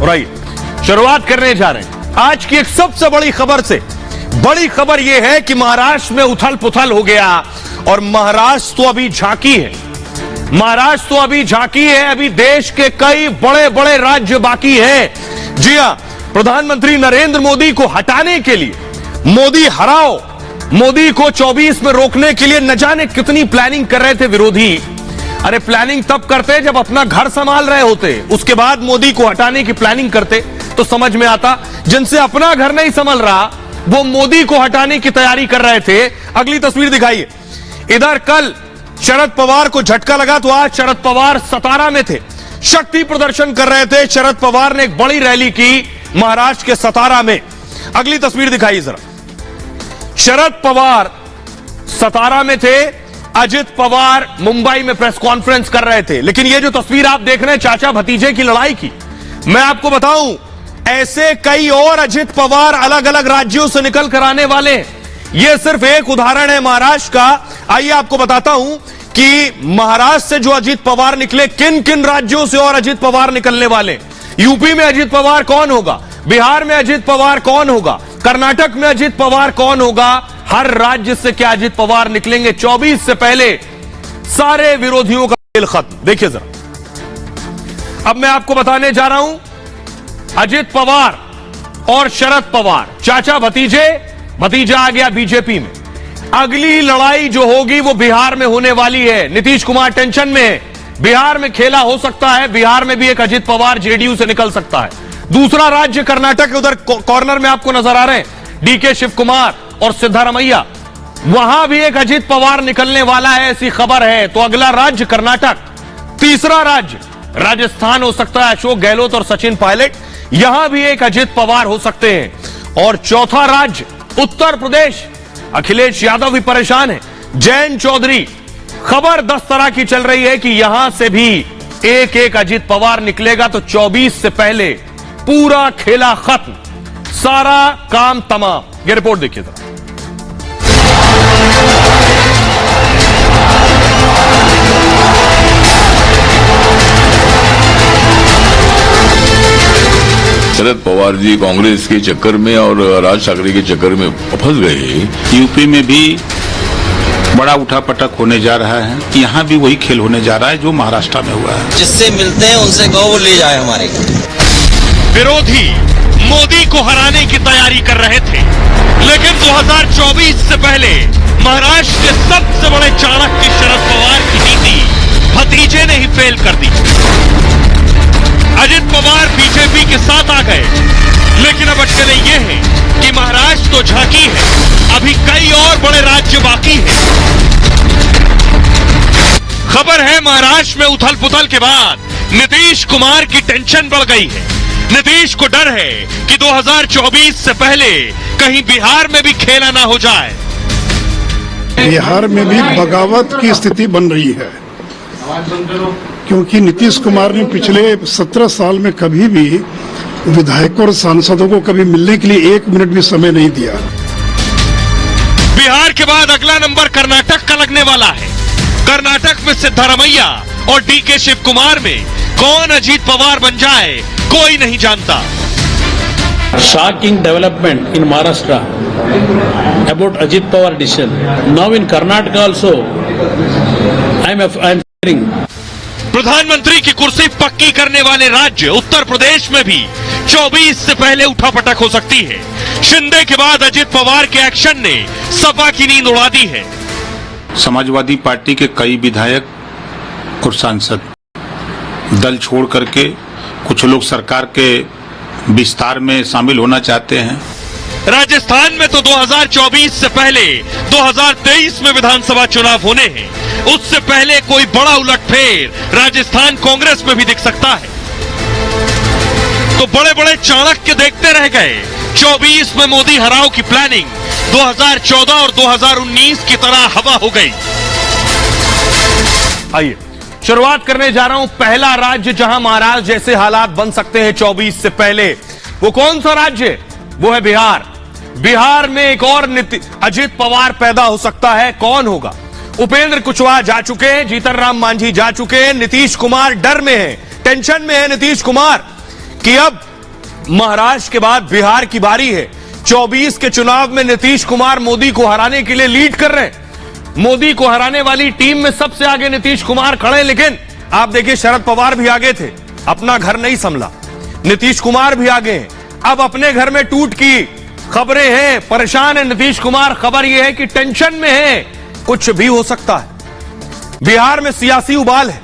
और आइए शुरुआत करने जा रहे हैं आज की एक सबसे बड़ी खबर से। बड़ी खबर यह है कि महाराष्ट्र में उथल पुथल हो गया और महाराष्ट्र तो अभी झांकी है। महाराष्ट्र तो अभी झांकी है, अभी देश के कई बड़े बड़े राज्य बाकी हैं। जी हां, प्रधानमंत्री नरेंद्र मोदी को हटाने के लिए, मोदी हराओ, मोदी को 24 में रोकने के लिए न जाने कितनी प्लानिंग कर रहे थे विरोधी। अरे प्लानिंग तब करते जब अपना घर संभाल रहे होते, उसके बाद मोदी को हटाने की प्लानिंग करते तो समझ में आता। जिनसे अपना घर नहीं संभल रहा वो मोदी को हटाने की तैयारी कर रहे थे। अगली तस्वीर दिखाइए। इधर कल शरद पवार को झटका लगा तो आज शरद पवार सतारा में थे, शक्ति प्रदर्शन कर रहे थे। शरद पवार ने एक बड़ी रैली की महाराष्ट्र के सतारा में। अगली तस्वीर दिखाइए जरा। शरद पवार सतारा में थे, अजित पवार मुंबई में प्रेस कॉन्फ्रेंस कर रहे थे। लेकिन ये जो तस्वीर आप देख रहे हैं चाचा भतीजे की लड़ाई की, मैं आपको बताऊं ऐसे कई और अजित पवार अलग अलग राज्यों से निकल कर आने वाले हैं। यह सिर्फ एक उदाहरण है महाराष्ट्र का। आइए आपको बताता हूं कि महाराष्ट्र से जो अजित पवार निकले, किन किन राज्यों से और अजित पवार निकलने वाले। यूपी में अजित पवार कौन होगा, बिहार में अजित पवार कौन होगा, कर्नाटक में अजित पवार कौन होगा, हर राज्य से क्या अजित पवार निकलेंगे। 24 से पहले सारे विरोधियों का खेल खत्म। देखिए जरा, अब मैं आपको बताने जा रहा हूं अजित पवार और शरद पवार चाचा भतीजे, भतीजा आ गया बीजेपी में। अगली लड़ाई जो होगी वो बिहार में होने वाली है। नीतीश कुमार टेंशन में है, बिहार में खेला हो सकता है, बिहार में भी एक अजित पवार जेडीयू से निकल सकता है। दूसरा राज्य कर्नाटक, उधर कॉर्नर में आपको नजर आ रहे हैं डीके शिव कुमार और सिद्धारमैया, वहां भी एक अजित पवार निकलने वाला है, ऐसी खबर है। तो अगला राज्य कर्नाटक, तीसरा राज्य राजस्थान हो सकता है, अशोक गहलोत और सचिन पायलट, यहां भी एक अजित पवार हो सकते हैं। और चौथा राज्य उत्तर प्रदेश, अखिलेश यादव भी परेशान है, जयंत चौधरी। खबर 10 तरह की चल रही है कि यहां से भी एक एक अजित पवार निकलेगा। तो 24 से पहले पूरा खेला खत्म, सारा काम तमाम। ये रिपोर्ट देखिए जरा। शरद पवार जी कांग्रेस के चक्कर में और राज ठाकरे के चक्कर में फंस गए। यूपी में भी बड़ा उठापटक होने जा रहा है, यहाँ भी वही खेल होने जा रहा है जो महाराष्ट्र में हुआ है। जिससे मिलते हैं उनसे कहो वो ले जाए हमारे। विरोधी मोदी को हराने की तैयारी कर रहे थे, लेकिन 2024 से पहले महाराष्ट्र के सबसे बड़े चाणक्य शरद पवार की नीति भतीजे ने ही फेल कर दी। अजित पवार बीजेपी के साथ आ गए, लेकिन अब अटकलें ये हैं कि महाराष्ट्र तो झांकी है, अभी कई और बड़े राज्य बाकी हैं। खबर है महाराष्ट्र में उथल पुथल के बाद नीतीश कुमार की टेंशन बढ़ गई है। नीतीश को डर है कि 2024 से पहले कहीं बिहार में भी खेला ना हो जाए। बिहार में भी बगावत की स्थिति बन रही है, क्योंकि नीतीश कुमार ने पिछले 17 साल में कभी भी विधायकों और सांसदों को कभी मिलने के लिए 1 मिनट भी समय नहीं दिया। बिहार के बाद अगला नंबर कर्नाटक का लगने वाला है। कर्नाटक में सिद्धारमैया और डीके शिव कुमार में कौन अजित पवार बन जाए कोई नहीं जानता। Shocking development in Maharashtra about Ajit Pawar decision. Now in Karnataka also, I'm hearing. प्रधानमंत्री की कुर्सी पक्की करने वाले राज्य उत्तर प्रदेश में भी 24 से पहले उठापटक हो सकती है। शिंदे के बाद अजित पवार के एक्शन ने सपा की नींद उड़ा दी है। समाजवादी पार्टी के कई विधायक और सांसद दल छोड़ करके कुछ लोग सरकार के विस्तार में शामिल होना चाहते हैं। राजस्थान में तो 2024 से पहले 2023 में विधानसभा चुनाव होने हैं। उससे पहले कोई बड़ा उलटफेर राजस्थान कांग्रेस में भी दिख सकता है। तो बड़े बड़े चाणक्य देखते रह गए। 24 में मोदी हराओ की प्लानिंग 2014 और 2019 की तरह हवा हो गई। आइए शुरुआत करने जा रहा हूं पहला राज्य जहां महाराष्ट्र जैसे हालात बन सकते हैं 24 से पहले। वो कौन सा राज्य? वो है बिहार। बिहार में एक और अजित पवार पैदा हो सकता है। कौन होगा? उपेंद्र कुशवाहा जा चुके हैं, जीतन राम मांझी जा चुके हैं, नीतीश कुमार डर में है, टेंशन में है नीतीश कुमार कि अब महाराष्ट्र के बाद बिहार की बारी है। 24 के चुनाव में नीतीश कुमार मोदी को हराने के लिए लीड कर रहे हैं। मोदी को हराने वाली टीम में सबसे आगे नीतीश कुमार खड़े, लेकिन आप देखिए शरद पवार भी आगे थे, अपना घर नहीं संभला। नीतीश कुमार भी आगे हैं, अब अपने घर में टूट की खबरें हैं, परेशान है नीतीश कुमार। खबर यह है कि टेंशन में है, कुछ भी हो सकता है। बिहार में सियासी उबाल है,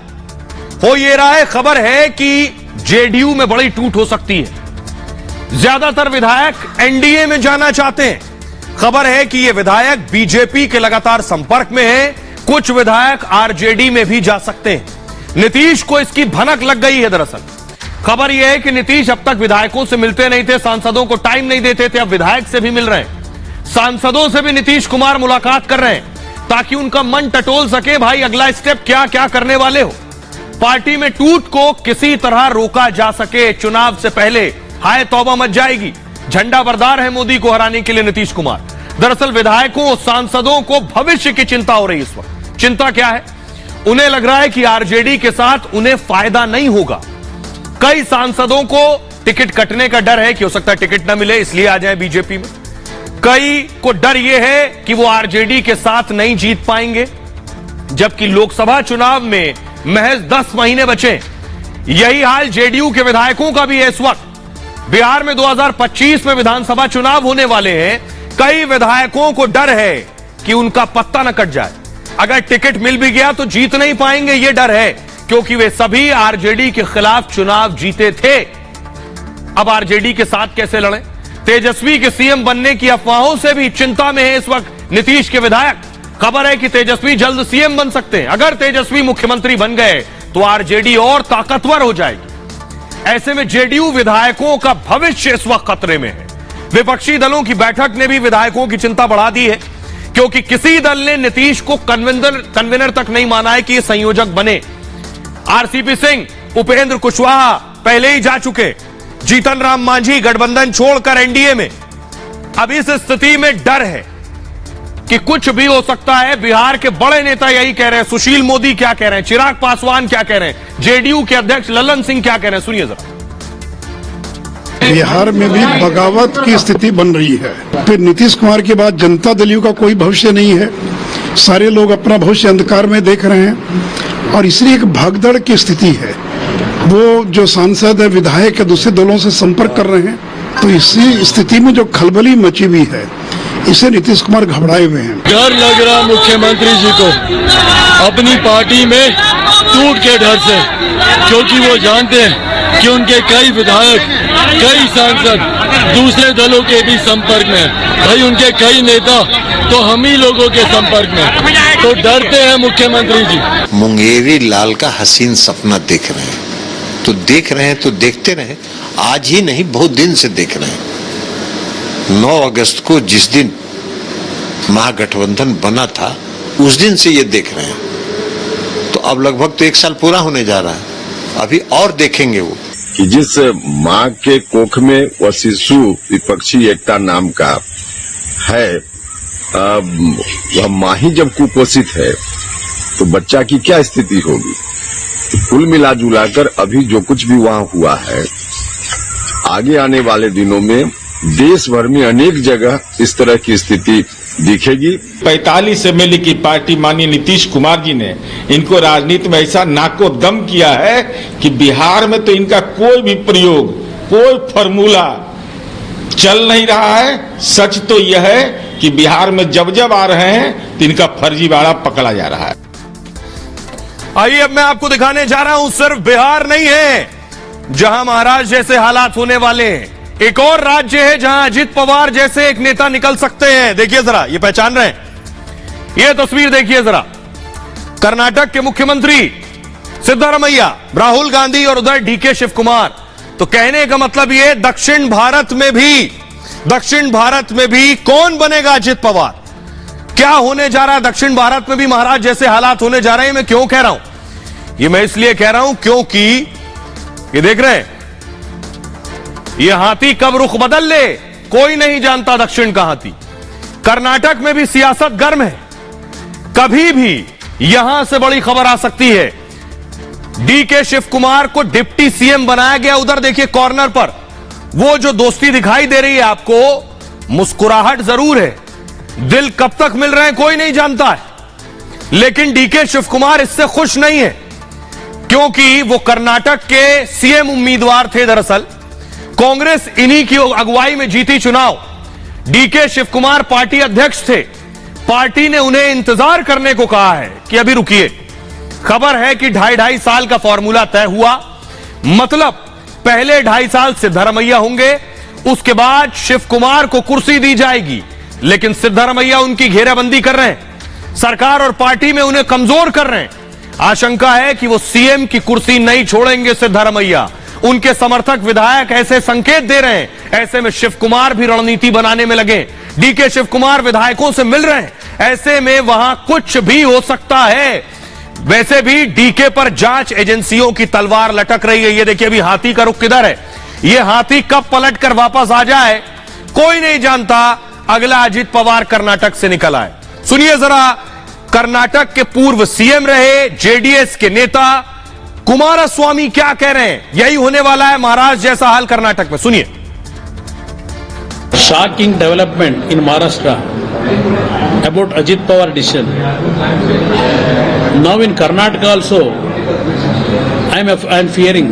हो ये रहा है, खबर है कि जेडीयू में बड़ी टूट हो सकती है। ज्यादातर विधायक एनडीए में जाना चाहते हैं। खबर है कि ये विधायक बीजेपी के लगातार संपर्क में हैं, कुछ विधायक आरजेडी में भी जा सकते हैं। नीतीश को इसकी भनक लग गई है। दरअसल खबर यह है कि नीतीश अब तक विधायकों से मिलते नहीं थे, सांसदों को टाइम नहीं देते थे, अब विधायक से भी मिल रहे हैं। सांसदों से भी नीतीश कुमार मुलाकात कर रहे हैं ताकि उनका मन टटोल सके, भाई अगला स्टेप क्या क्या करने वाले हो। पार्टी में टूट को किसी तरह रोका जा सके, चुनाव से पहले हाय तौबा मच जाएगी। झंडा बरदार है मोदी को हराने के लिए नीतीश कुमार। दरअसल विधायकों और सांसदों को भविष्य की चिंता हो रही इस वक्त। चिंता क्या है? उन्हें लग रहा है कि आरजेडी के साथ उन्हें फायदा नहीं होगा। कई सांसदों को टिकट कटने का डर है कि हो सकता है टिकट ना मिले, इसलिए आ जाए बीजेपी में। कई को डर यह है कि वो आरजेडी के साथ नहीं जीत पाएंगे, जबकि लोकसभा चुनाव में महज 10 महीने बचे। यही हाल जेडीयू के विधायकों का भी है इस वक्त। बिहार में 2025 में विधानसभा चुनाव होने वाले हैं। कई विधायकों को डर है कि उनका पत्ता न कट जाए, अगर टिकट मिल भी गया तो जीत नहीं पाएंगे, यह डर है, क्योंकि वे सभी आरजेडी के खिलाफ चुनाव जीते थे। अब आरजेडी के साथ कैसे लड़ें? तेजस्वी के सीएम बनने की अफवाहों से भी चिंता में है इस वक्त नीतीश के विधायक। खबर है कि तेजस्वी जल्द सीएम बन सकते हैं। अगर तेजस्वी मुख्यमंत्री बन गए तो आरजेडी और ताकतवर हो जाएगी। ऐसे में जेडीयू विधायकों का भविष्य इस वक्त खतरे में है। विपक्षी दलों की बैठक ने भी विधायकों की चिंता बढ़ा दी है, क्योंकि किसी दल ने नीतीश को कन्वीनर तक नहीं माना है कि ये संयोजक बने। आरसीपी सिंह, उपेंद्र कुशवाहा पहले ही जा चुके, जीतन राम मांझी गठबंधन छोड़कर एनडीए में। अब इस स्थिति में डर है कि कुछ भी हो सकता है। बिहार के बड़े नेता यही कह रहे हैं। सुशील मोदी क्या कह रहे हैं, चिराग पासवान क्या कह रहे हैं, जेडीयू के अध्यक्ष ललन सिंह क्या कह रहे हैं, सुनिए जरा। बिहार में भी बगावत की स्थिति बन रही है। फिर नीतीश कुमार के बाद जनता दल का कोई भविष्य नहीं है। सारे लोग अपना भविष्य अंधकार में देख रहे हैं और इसलिए एक भागदड़ की स्थिति है। वो जो सांसद है, विधायक है, दूसरे दलों से संपर्क कर रहे हैं, तो इसी स्थिति में जो खलबली मची हुई है, इसे नीतीश कुमार घबराए हुए हैं। डर लग रहा मुख्यमंत्री जी को अपनी पार्टी में टूट के डर से, क्योंकि वो जानते हैं कि उनके कई विधायक, कई सांसद दूसरे दलों के भी संपर्क में हैं। भाई उनके कई नेता तो हम ही लोगों के संपर्क में, तो डरते हैं मुख्यमंत्री जी। मुंगेरी लाल का हसीन सपना देख रहे हैं, तो देख रहे हैं तो देखते रहे। आज ही नहीं, बहुत दिन से देख रहे हैं। 9 अगस्त को जिस दिन महागठबंधन बना था, उस दिन से ये देख रहे हैं। तो अब लगभग तो 1 साल पूरा होने जा रहा है, अभी और देखेंगे वो कि जिस माँ के कोख में वह शिशु विपक्षी एकता नाम का है, वह माँ ही जब कुपोषित है तो बच्चा की क्या स्थिति होगी। कुल मिला जुलाकर अभी जो कुछ भी वहाँ हुआ है, आगे आने वाले दिनों में देश भर में अनेक जगह इस तरह की स्थिति दिखेगी। 45 एमएलए की पार्टी माननीय नीतीश कुमार जी ने इनको राजनीति में ऐसा नाको दम किया है कि बिहार में तो इनका कोई भी प्रयोग, कोई फॉर्मूला चल नहीं रहा है। सच तो यह है कि बिहार में जब जब आ रहे हैं तो इनका फर्जीवाड़ा पकड़ा जा रहा है। आइए अब मैं आपको दिखाने जा रहा हूं, सिर्फ बिहार नहीं है जहां महाराष्ट्र जैसे हालात होने वाले हैं। एक और राज्य है जहां अजित पवार जैसे एक नेता निकल सकते हैं। देखिए जरा, ये पहचान रहे हैं? ये तस्वीर देखिए जरा। कर्नाटक के मुख्यमंत्री सिद्धरामैया, राहुल गांधी और उधर डीके शिव कुमार। तो कहने का मतलब ये, दक्षिण भारत में भी कौन बनेगा अजित पवार? क्या होने जा रहा है दक्षिण भारत में भी महाराष्ट्र जैसे हालात होने जा रहे हैं। मैं क्यों कह रहा हूं? ये मैं इसलिए कह रहा हूं क्योंकि ये देख रहे हैं, ये हाथी कब रुख बदल ले कोई नहीं जानता। दक्षिण का हाथी। कर्नाटक में भी सियासत गर्म है, कभी भी यहां से बड़ी खबर आ सकती है। डीके शिव कुमार को डिप्टी सीएम बनाया गया। उधर देखिए कॉर्नर पर वो जो दोस्ती दिखाई दे रही है आपको, मुस्कुराहट जरूर है, दिल कब तक मिल रहे हैं कोई नहीं जानता है। लेकिन डीके शिव कुमार इससे खुश नहीं है, क्योंकि वो कर्नाटक के सीएम उम्मीदवार थे। दरअसल कांग्रेस इन्हीं की अगुवाई में जीती चुनाव। डीके शिव कुमार पार्टी अध्यक्ष थे। पार्टी ने उन्हें इंतजार करने को कहा है कि अभी रुकिए। खबर है कि 2.5 साल का फॉर्मूला तय हुआ, मतलब पहले 2.5 साल सिद्धरमैया होंगे, उसके बाद शिव कुमार को कुर्सी दी जाएगी। लेकिन सिद्धरमैया उनकी घेराबंदी कर रहे हैं, सरकार और पार्टी में उन्हें कमजोर कर रहे हैं। आशंका है कि वो सीएम की कुर्सी नहीं छोड़ेंगे सिद्धरमैया। उनके समर्थक विधायक ऐसे संकेत दे रहे हैं। ऐसे में शिव कुमार भी रणनीति बनाने में लगे। डीके शिव कुमार विधायकों से मिल रहे हैं, ऐसे में वहां कुछ भी हो सकता है। वैसे भी डीके पर जांच एजेंसियों की तलवार लटक रही है। ये देखिए अभी हाथी का रुख किधर है, ये हाथी कब पलट कर वापस आ जाए कोई नहीं जानता। अगला अजित पवार कर्नाटक से निकल आए। सुनिए जरा, कर्नाटक के पूर्व सीएम रहे जेडीएस के नेता कुमारस्वामी क्या कह रहे हैं। यही होने वाला है महाराष्ट्र जैसा हाल कर्नाटक में, सुनिए। Shocking development in Maharashtra about Ajit Pawar decision. Now in Karnataka also, I am fearing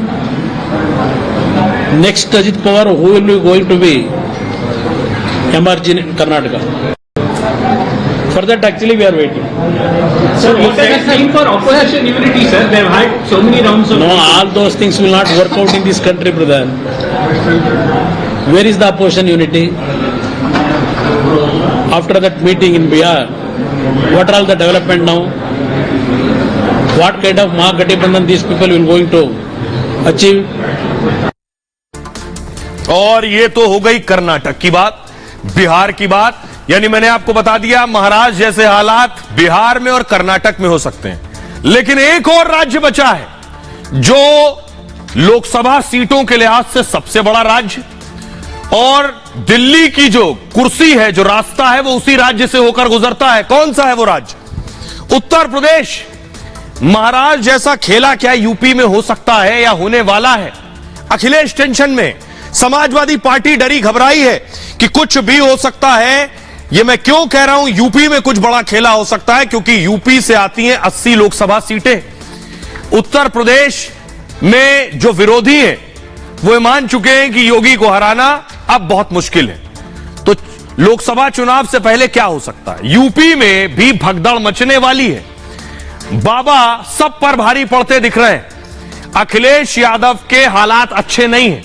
next Ajit Pawar who will be going to be emerge in Karnataka. For that actually we are waiting. Sir, what is the time for opposition unity, sir? They have had so many rounds of... No, all those things will not work out in this country, brother. Where is the opposition unity? After that meeting in Bihar, what are all the development now? What kind of Mahagathbandhan these people will going to achieve? और ये तो हो गई कर्नाटक की बात, बिहार की बात। यानी मैंने आपको बता दिया महाराष्ट्र जैसे हालात बिहार में और कर्नाटक में हो सकते हैं। लेकिन एक और राज्य बचा है जो लोकसभा सीटों के लिहाज से सबसे बड़ा राज्य, और दिल्ली की जो कुर्सी है, जो रास्ता है, वो उसी राज्य से होकर गुजरता है। कौन सा है वो राज्य? उत्तर प्रदेश। महाराष्ट्र जैसा खेला क्या यूपी में हो सकता है या होने वाला है? अखिलेश टेंशन में, समाजवादी पार्टी डरी घबराई है कि कुछ भी हो सकता है। ये मैं क्यों कह रहा हूं यूपी में कुछ बड़ा खेला हो सकता है, क्योंकि यूपी से आती हैं 80 लोकसभा सीटें। उत्तर प्रदेश में जो विरोधी हैं वो मान चुके हैं कि योगी को हराना अब बहुत मुश्किल है। तो लोकसभा चुनाव से पहले क्या हो सकता है? यूपी में भी भगदड़ मचने वाली है। बाबा सब पर भारी पड़ते दिख रहे हैं। अखिलेश यादव के हालात अच्छे नहीं हैं।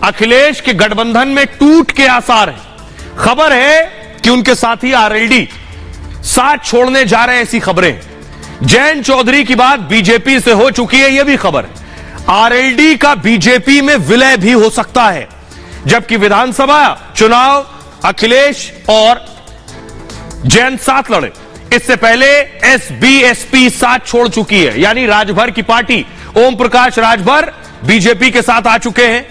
अखिलेश के गठबंधन में टूट के आसार हैं। खबर है कि उनके साथी आरएलडी साथ छोड़ने जा रहे हैं, ऐसी खबरें। जयंत चौधरी की बात बीजेपी से हो चुकी है, यह भी खबर है। आरएलडी का बीजेपी में विलय भी हो सकता है। जबकि विधानसभा चुनाव अखिलेश और जयंत साथ लड़े, इससे पहले एसबीएसपी साथ छोड़ चुकी है, यानी राजभर की पार्टी। ओम प्रकाश राजभर बीजेपी के साथ आ चुके हैं,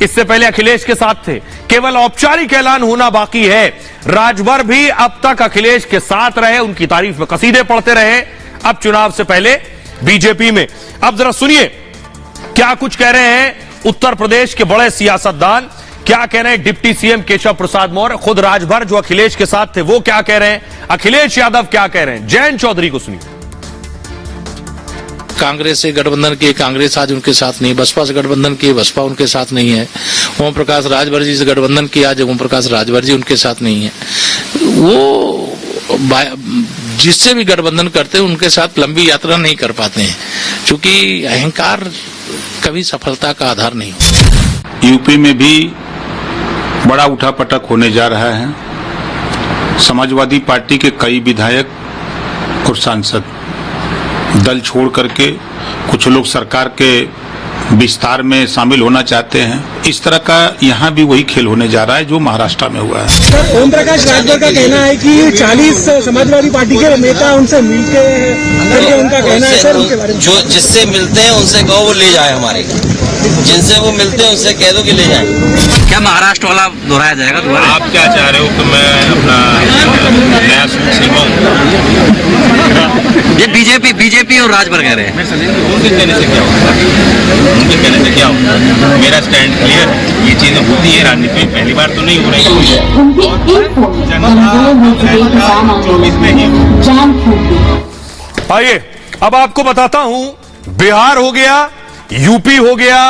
इससे पहले अखिलेश के साथ थे। केवल औपचारिक ऐलान होना बाकी है। राजभर भी अब तक अखिलेश के साथ रहे, उनकी तारीफ में कसीदे पढ़ते रहे, अब चुनाव से पहले बीजेपी में। अब जरा सुनिए क्या कुछ कह रहे हैं उत्तर प्रदेश के बड़े सियासतदान, क्या कह रहे हैं डिप्टी सीएम केशव प्रसाद मौर्य, खुद राजभर जो अखिलेश के साथ थे वो क्या कह रहे हैं, अखिलेश यादव क्या कह रहे हैं। जयंत चौधरी को सुनिए। कांग्रेस से गठबंधन की कांग्रेस आज उनके साथ नहीं, बसपा से गठबंधन की बसपा उनके साथ नहीं है, ओम प्रकाश राजभर जी से गठबंधन की आज ओम प्रकाश राजभर जी उनके साथ नहीं है। वो जिससे भी गठबंधन करते हैं उनके साथ लंबी यात्रा नहीं कर पाते हैं, क्योंकि अहंकार कभी सफलता का आधार नहीं। यूपी में भी बड़ा उठापटक होने जा रहा है। समाजवादी पार्टी के कई विधायक और सांसद दल छोड़ करके कुछ लोग सरकार के विस्तार में शामिल होना चाहते हैं। इस तरह का यहाँ भी वही खेल होने जा रहा है जो महाराष्ट्र में हुआ है। सर, ओम प्रकाश राजभर का कहना है कि 40 समाजवादी पार्टी के नेता उनसे मिलके करके उनका कहना है सर उनके बारे में। जो जिससे मिलते हैं उनसे कहो वो ले जाए हमारे, जिनसे वो मिलते हैं उनसे कह दो कि ले जाए। क्या महाराष्ट्र वाला दोहराया जाएगा दोबारा? आप क्या चाह रहे हो कि मैं अपना नया सिलवाऊं? ये बीजेपी और राजभर कह रहे हैं। देने से क्या होगा? उनके कहने से क्या होगा। मेरा स्टैंड क्लियर है, ये चीजें होती है राजनीति में, पहली बार तो नहीं हो रही। 24 में ही। आइए अब आपको बताता हूं, बिहार हो गया, यूपी हो गया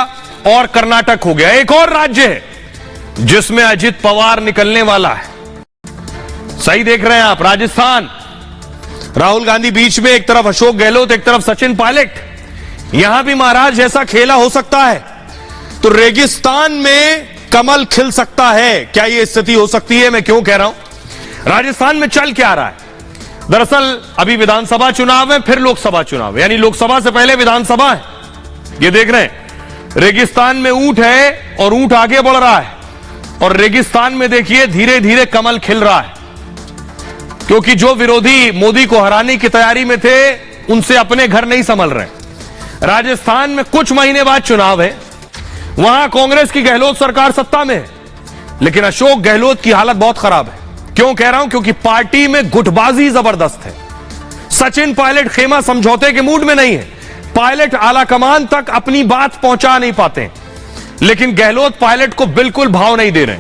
और कर्नाटक हो गया। एक और राज्य है जिसमें अजित पवार निकलने वाला है। सही देख रहे हैं आप, राजस्थान। राहुल गांधी बीच में, एक तरफ अशोक गहलोत, एक तरफ सचिन पायलट। यहां भी महाराज जैसा खेला हो सकता है तो रेगिस्तान में कमल खिल सकता है। क्या यह स्थिति हो सकती है? मैं क्यों कह रहा हूं, राजस्थान में चल क्या रहा है। दरअसल अभी विधानसभा चुनाव है, फिर लोकसभा चुनाव है, यानी लोकसभा से पहले विधानसभा है। ये देख रहे हैं, रेगिस्तान में ऊंट है और ऊंट आगे बढ़ रहा है, और रेगिस्तान में देखिए धीरे धीरे कमल खिल रहा है, क्योंकि जो विरोधी मोदी को हराने की तैयारी में थे उनसे अपने घर नहीं संभल रहे। राजस्थान में कुछ महीने बाद चुनाव है, वहां कांग्रेस की गहलोत सरकार सत्ता में है, लेकिन अशोक गहलोत की हालत बहुत खराब है। क्यों कह रहा हूं? क्योंकि पार्टी में गुटबाजी जबरदस्त है। सचिन पायलट खेमा समझौते के मूड में नहीं है। पायलट आला कमान तक अपनी बात पहुंचा नहीं पाते, लेकिन गहलोत पायलट को बिल्कुल भाव नहीं दे रहे।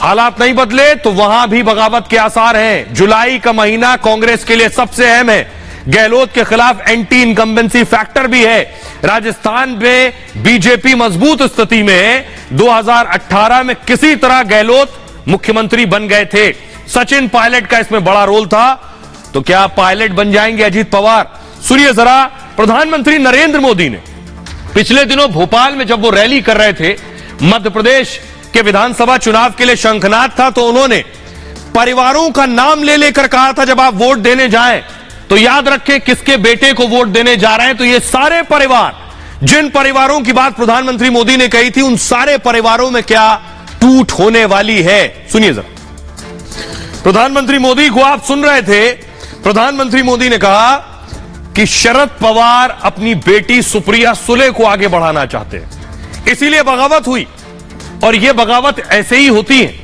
हालात नहीं बदले तो वहां भी बगावत के आसार हैं। जुलाई का महीना कांग्रेस के लिए सबसे अहम है। गहलोत के खिलाफ एंटी इनकम्बेंसी फैक्टर भी है। राजस्थान में बीजेपी मजबूत स्थिति में है। 2018 में किसी तरह गहलोत मुख्यमंत्री बन गए थे। सचिन पायलट का इसमें बड़ा रोल था। तो क्या पायलट बन जाएंगे अजीत पवार? सुनिए जरा, प्रधानमंत्री नरेंद्र मोदी ने पिछले दिनों भोपाल में जब वो रैली कर रहे थे, मध्य प्रदेश के विधानसभा चुनाव के लिए शंखनाद था, तो उन्होंने परिवारों का नाम ले लेकर कहा था जब आप वोट देने जाएं तो याद रखें किसके बेटे को वोट देने जा रहे हैं। तो ये सारे परिवार, जिन परिवारों की बात प्रधानमंत्री मोदी ने कही थी, उन सारे परिवारों में क्या टूट होने वाली है, सुनिए जरा। प्रधानमंत्री मोदी को आप सुन रहे थे। प्रधानमंत्री मोदी ने कहा कि शरद पवार अपनी बेटी सुप्रिया सुले को आगे बढ़ाना चाहते हैं, इसीलिए बगावत हुई। और यह बगावत ऐसे ही होती है,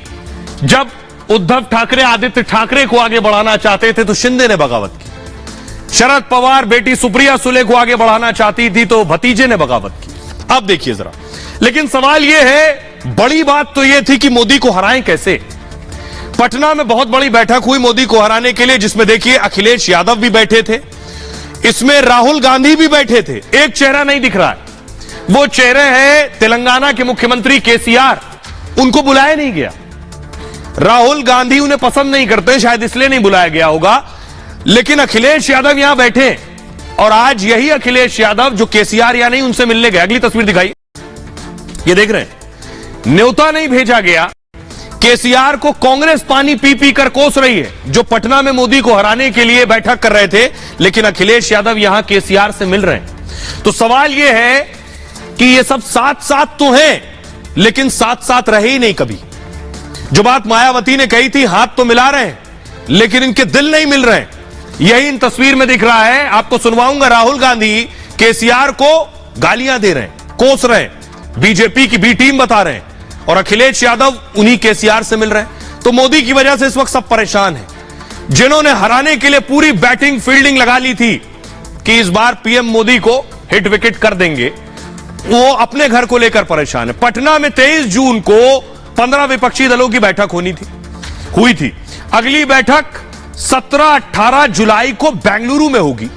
जब उद्धव ठाकरे आदित्य ठाकरे को आगे बढ़ाना चाहते थे तो शिंदे ने बगावत की। शरद पवार बेटी सुप्रिया सुले को आगे बढ़ाना चाहती थी तो भतीजे ने बगावत की। अब देखिए जरा, लेकिन सवाल यह है, बड़ी बात तो यह थी कि मोदी को हराएं कैसे। पटना में बहुत बड़ी बैठक हुई मोदी को हराने के लिए, जिसमें देखिए अखिलेश यादव भी बैठे थे, इसमें राहुल गांधी भी बैठे थे। एक चेहरा नहीं दिख रहा है, वो चेहरे हैं तेलंगाना के मुख्यमंत्री केसीआर। उनको बुलाया नहीं गया। राहुल गांधी उन्हें पसंद नहीं करते, शायद इसलिए नहीं बुलाया गया होगा। लेकिन अखिलेश यादव यहां बैठे, और आज यही अखिलेश यादव जो केसीआर या नहीं उनसे मिलने गए। अगली तस्वीर दिखाई, ये देख रहे हैं, न्योता नहीं भेजा गया। केसीआर को कांग्रेस पानी पी पी कर कोस रही है, जो पटना में मोदी को हराने के लिए बैठक कर रहे थे, लेकिन अखिलेश यादव यहां केसीआर से मिल रहे हैं। तो सवाल यह है कि ये सब साथ साथ तो हैं, लेकिन साथ साथ रहे ही नहीं कभी। जो बात मायावती ने कही थी, हाथ तो मिला रहे हैं लेकिन इनके दिल नहीं मिल रहे हैं, यही इन तस्वीर में दिख रहा है। आपको सुनवाऊंगा। राहुल गांधी केसीआर को गालियां दे रहे हैं, कोस रहे हैं, बीजेपी की बी टीम बता रहे हैं, और अखिलेश यादव उन्हीं केसीआर से मिल रहे हैं। तो मोदी की वजह से इस वक्त सब परेशान हैं। जिन्होंने हराने के लिए पूरी बैटिंग फील्डिंग लगा ली थी कि इस बार पीएम मोदी को हिट विकेट कर देंगे, वो अपने घर को लेकर परेशान है। पटना में 23 जून को 15 विपक्षी दलों की बैठक हुई थी। अगली बैठक 17-18 जुलाई को बेंगलुरु में होगी।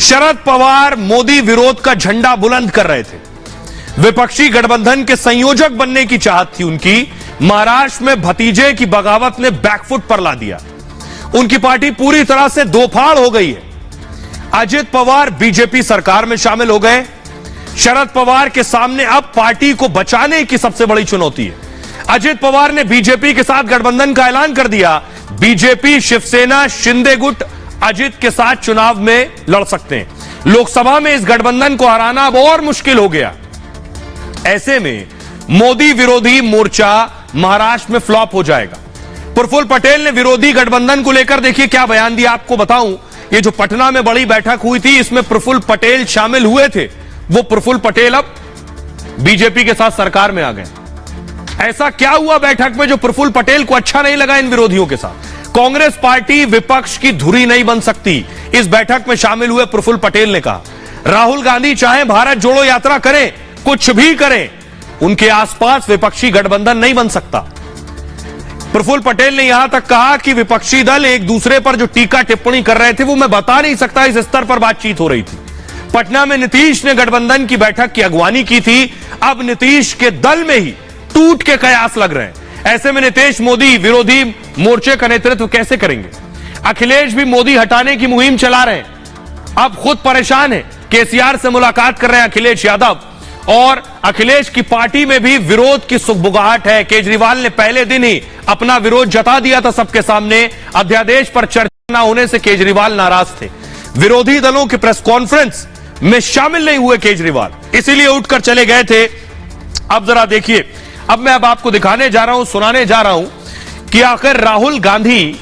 शरद पवार मोदी विरोध का झंडा बुलंद कर रहे थे। विपक्षी गठबंधन के संयोजक बनने की चाहत थी उनकी। महाराष्ट्र में भतीजे की बगावत ने बैकफुट पर ला दिया। उनकी पार्टी पूरी तरह से दोफाड़ हो गई है। अजित पवार बीजेपी सरकार में शामिल हो गए। शरद पवार के सामने अब पार्टी को बचाने की सबसे बड़ी चुनौती है। अजित पवार ने बीजेपी के साथ गठबंधन का ऐलान कर दिया। बीजेपी, शिवसेना, शिंदे गुट अजित के साथ चुनाव में लड़ सकते हैं। लोकसभा में इस गठबंधन को हराना अब और मुश्किल हो गया। ऐसे में मोदी विरोधी मोर्चा महाराष्ट्र में फ्लॉप हो जाएगा। प्रफुल्ल पटेल ने विरोधी गठबंधन को लेकर देखिए क्या बयान दिया। आपको बताऊं, ये जो पटना में बड़ी बैठक हुई थी, इसमें प्रफुल्ल पटेल शामिल हुए थे। वो प्रफुल्ल पटेल अब बीजेपी के साथ सरकार में आ गए। ऐसा क्या हुआ बैठक में जो प्रफुल्ल पटेल को अच्छा नहीं लगा इन विरोधियों के साथ? कांग्रेस पार्टी विपक्ष की धुरी नहीं बन सकती, इस बैठक में शामिल हुए प्रफुल्ल पटेल ने कहा। राहुल गांधी चाहे भारत जोड़ो यात्रा करें, कुछ भी करें, उनके आसपास विपक्षी गठबंधन नहीं बन सकता। प्रफुल्ल पटेल ने यहां तक कहा कि विपक्षी दल एक दूसरे पर जो टीका टिप्पणी कर रहे थे वो मैं बता नहीं सकता, इस स्तर पर बातचीत हो रही थी। पटना में नीतीश ने गठबंधन की बैठक की अगवानी की थी। अब नीतीश के दल में ही टूट के कयास लग रहे हैं। ऐसे में नीतीश मोदी विरोधी मोर्चे का नेतृत्व कैसे करेंगे? अखिलेश भी मोदी हटाने की मुहिम चला रहे हैं। अब खुद परेशान है। केसीआर से मुलाकात कर रहे हैं अखिलेश यादव, और अखिलेश की पार्टी में भी विरोध की सुगबुगाहट है। केजरीवाल ने पहले दिन ही अपना विरोध जता दिया था सबके सामने। अध्यादेश पर चर्चा न होने से केजरीवाल नाराज थे। विरोधी दलों की प्रेस कॉन्फ्रेंस में शामिल नहीं हुए केजरीवाल, इसीलिए उठकर चले गए थे। अब जरा देखिए, अब मैं आपको दिखाने जा रहा हूं, सुनाने जा रहा हूं कि आखिर राहुल गांधी,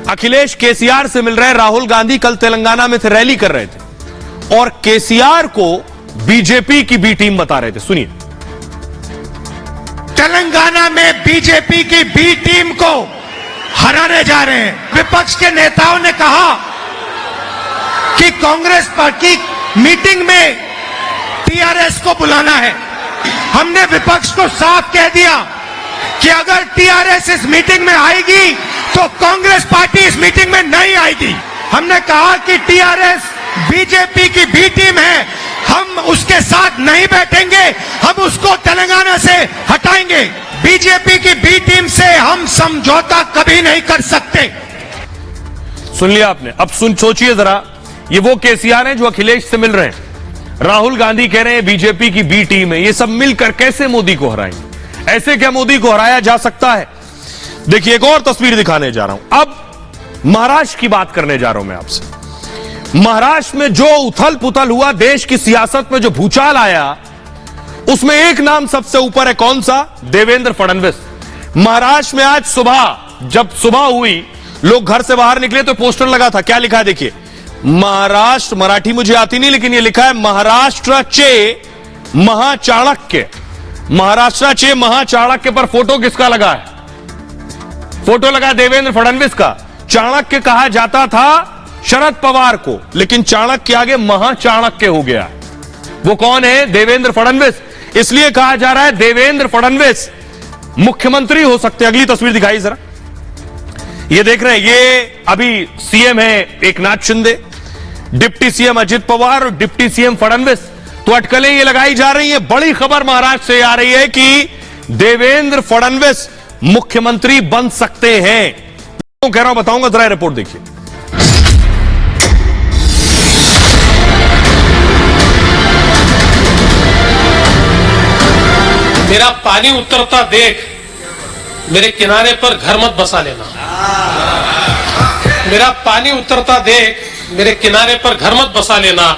अखिलेश केसीआर से मिल रहे हैं। राहुल गांधी कल तेलंगाना में थे, रैली कर रहे थे, और केसीआर को बीजेपी की बी टीम बता रहे थे। सुनिए। तेलंगाना में बीजेपी की बी टीम को हराने जा रहे हैं। विपक्ष के नेताओं ने कहा कि कांग्रेस पार्टी मीटिंग में टीआरएस को बुलाना है। हमने विपक्ष को साफ कह दिया कि अगर टीआरएस इस मीटिंग में आएगी तो कांग्रेस पार्टी इस मीटिंग में नहीं आएगी। हमने कहा कि टीआरएस बीजेपी की बी टीम है, हम उसके साथ नहीं बैठेंगे, हम उसको तेलंगाना से हटाएंगे। बीजेपी की बी टीम से हम समझौता कभी नहीं कर सकते। सुन लिया आपने। अब सोचिए जरा, ये वो केसीआर हैं जो अखिलेश से मिल रहे हैं। राहुल गांधी कह रहे हैं बीजेपी की बी टीम है। ये सब मिलकर कैसे मोदी को हराएंगे? ऐसे क्या मोदी को हराया जा सकता है? देखिए, एक और तस्वीर दिखाने जा रहा हूं। अब महाराष्ट्र की बात करने जा रहा हूं मैं आपसे। महाराष्ट्र में जो उथल पुथल हुआ, देश की सियासत में जो भूचाल आया, उसमें एक नाम सबसे ऊपर है। कौन सा? देवेंद्र फडणवीस। महाराष्ट्र में आज सुबह, जब सुबह हुई, लोग घर से बाहर निकले तो पोस्टर लगा था। क्या लिखा है देखिए, महाराष्ट्र, मराठी मुझे आती नहीं लेकिन ये लिखा है महाराष्ट्र चे महाचाणक्य। महाराष्ट्र चे महाचाणक्य पर फोटो किसका लगा है? फोटो लगा देवेंद्र फडणवीस का। चाणक्य कहा जाता था शरद पवार को, लेकिन चाणक्य आगे महाचाणक्य हो गया। वो कौन है? देवेंद्र फडणवीस। इसलिए कहा जा रहा है देवेंद्र फडणवीस मुख्यमंत्री हो सकते। अगली तस्वीर दिखाई जरा। ये देख रहे हैं, ये अभी सीएम है एकनाथ शिंदे, डिप्टी सीएम अजित पवार और डिप्टी सीएम फडणवीस। तो अटकलें ये लगाई जा रही है। बड़ी खबर महाराष्ट्र से आ रही है कि देवेंद्र फडणवीस मुख्यमंत्री बन सकते हैं। कह रहा हूं, बताऊंगा, जरा रिपोर्ट देखिए। मेरा पानी उतरता देख मेरे किनारे पर घर मत बसा लेना। मेरा पानी उतरता देख मेरे किनारे पर घर मत बसा लेना।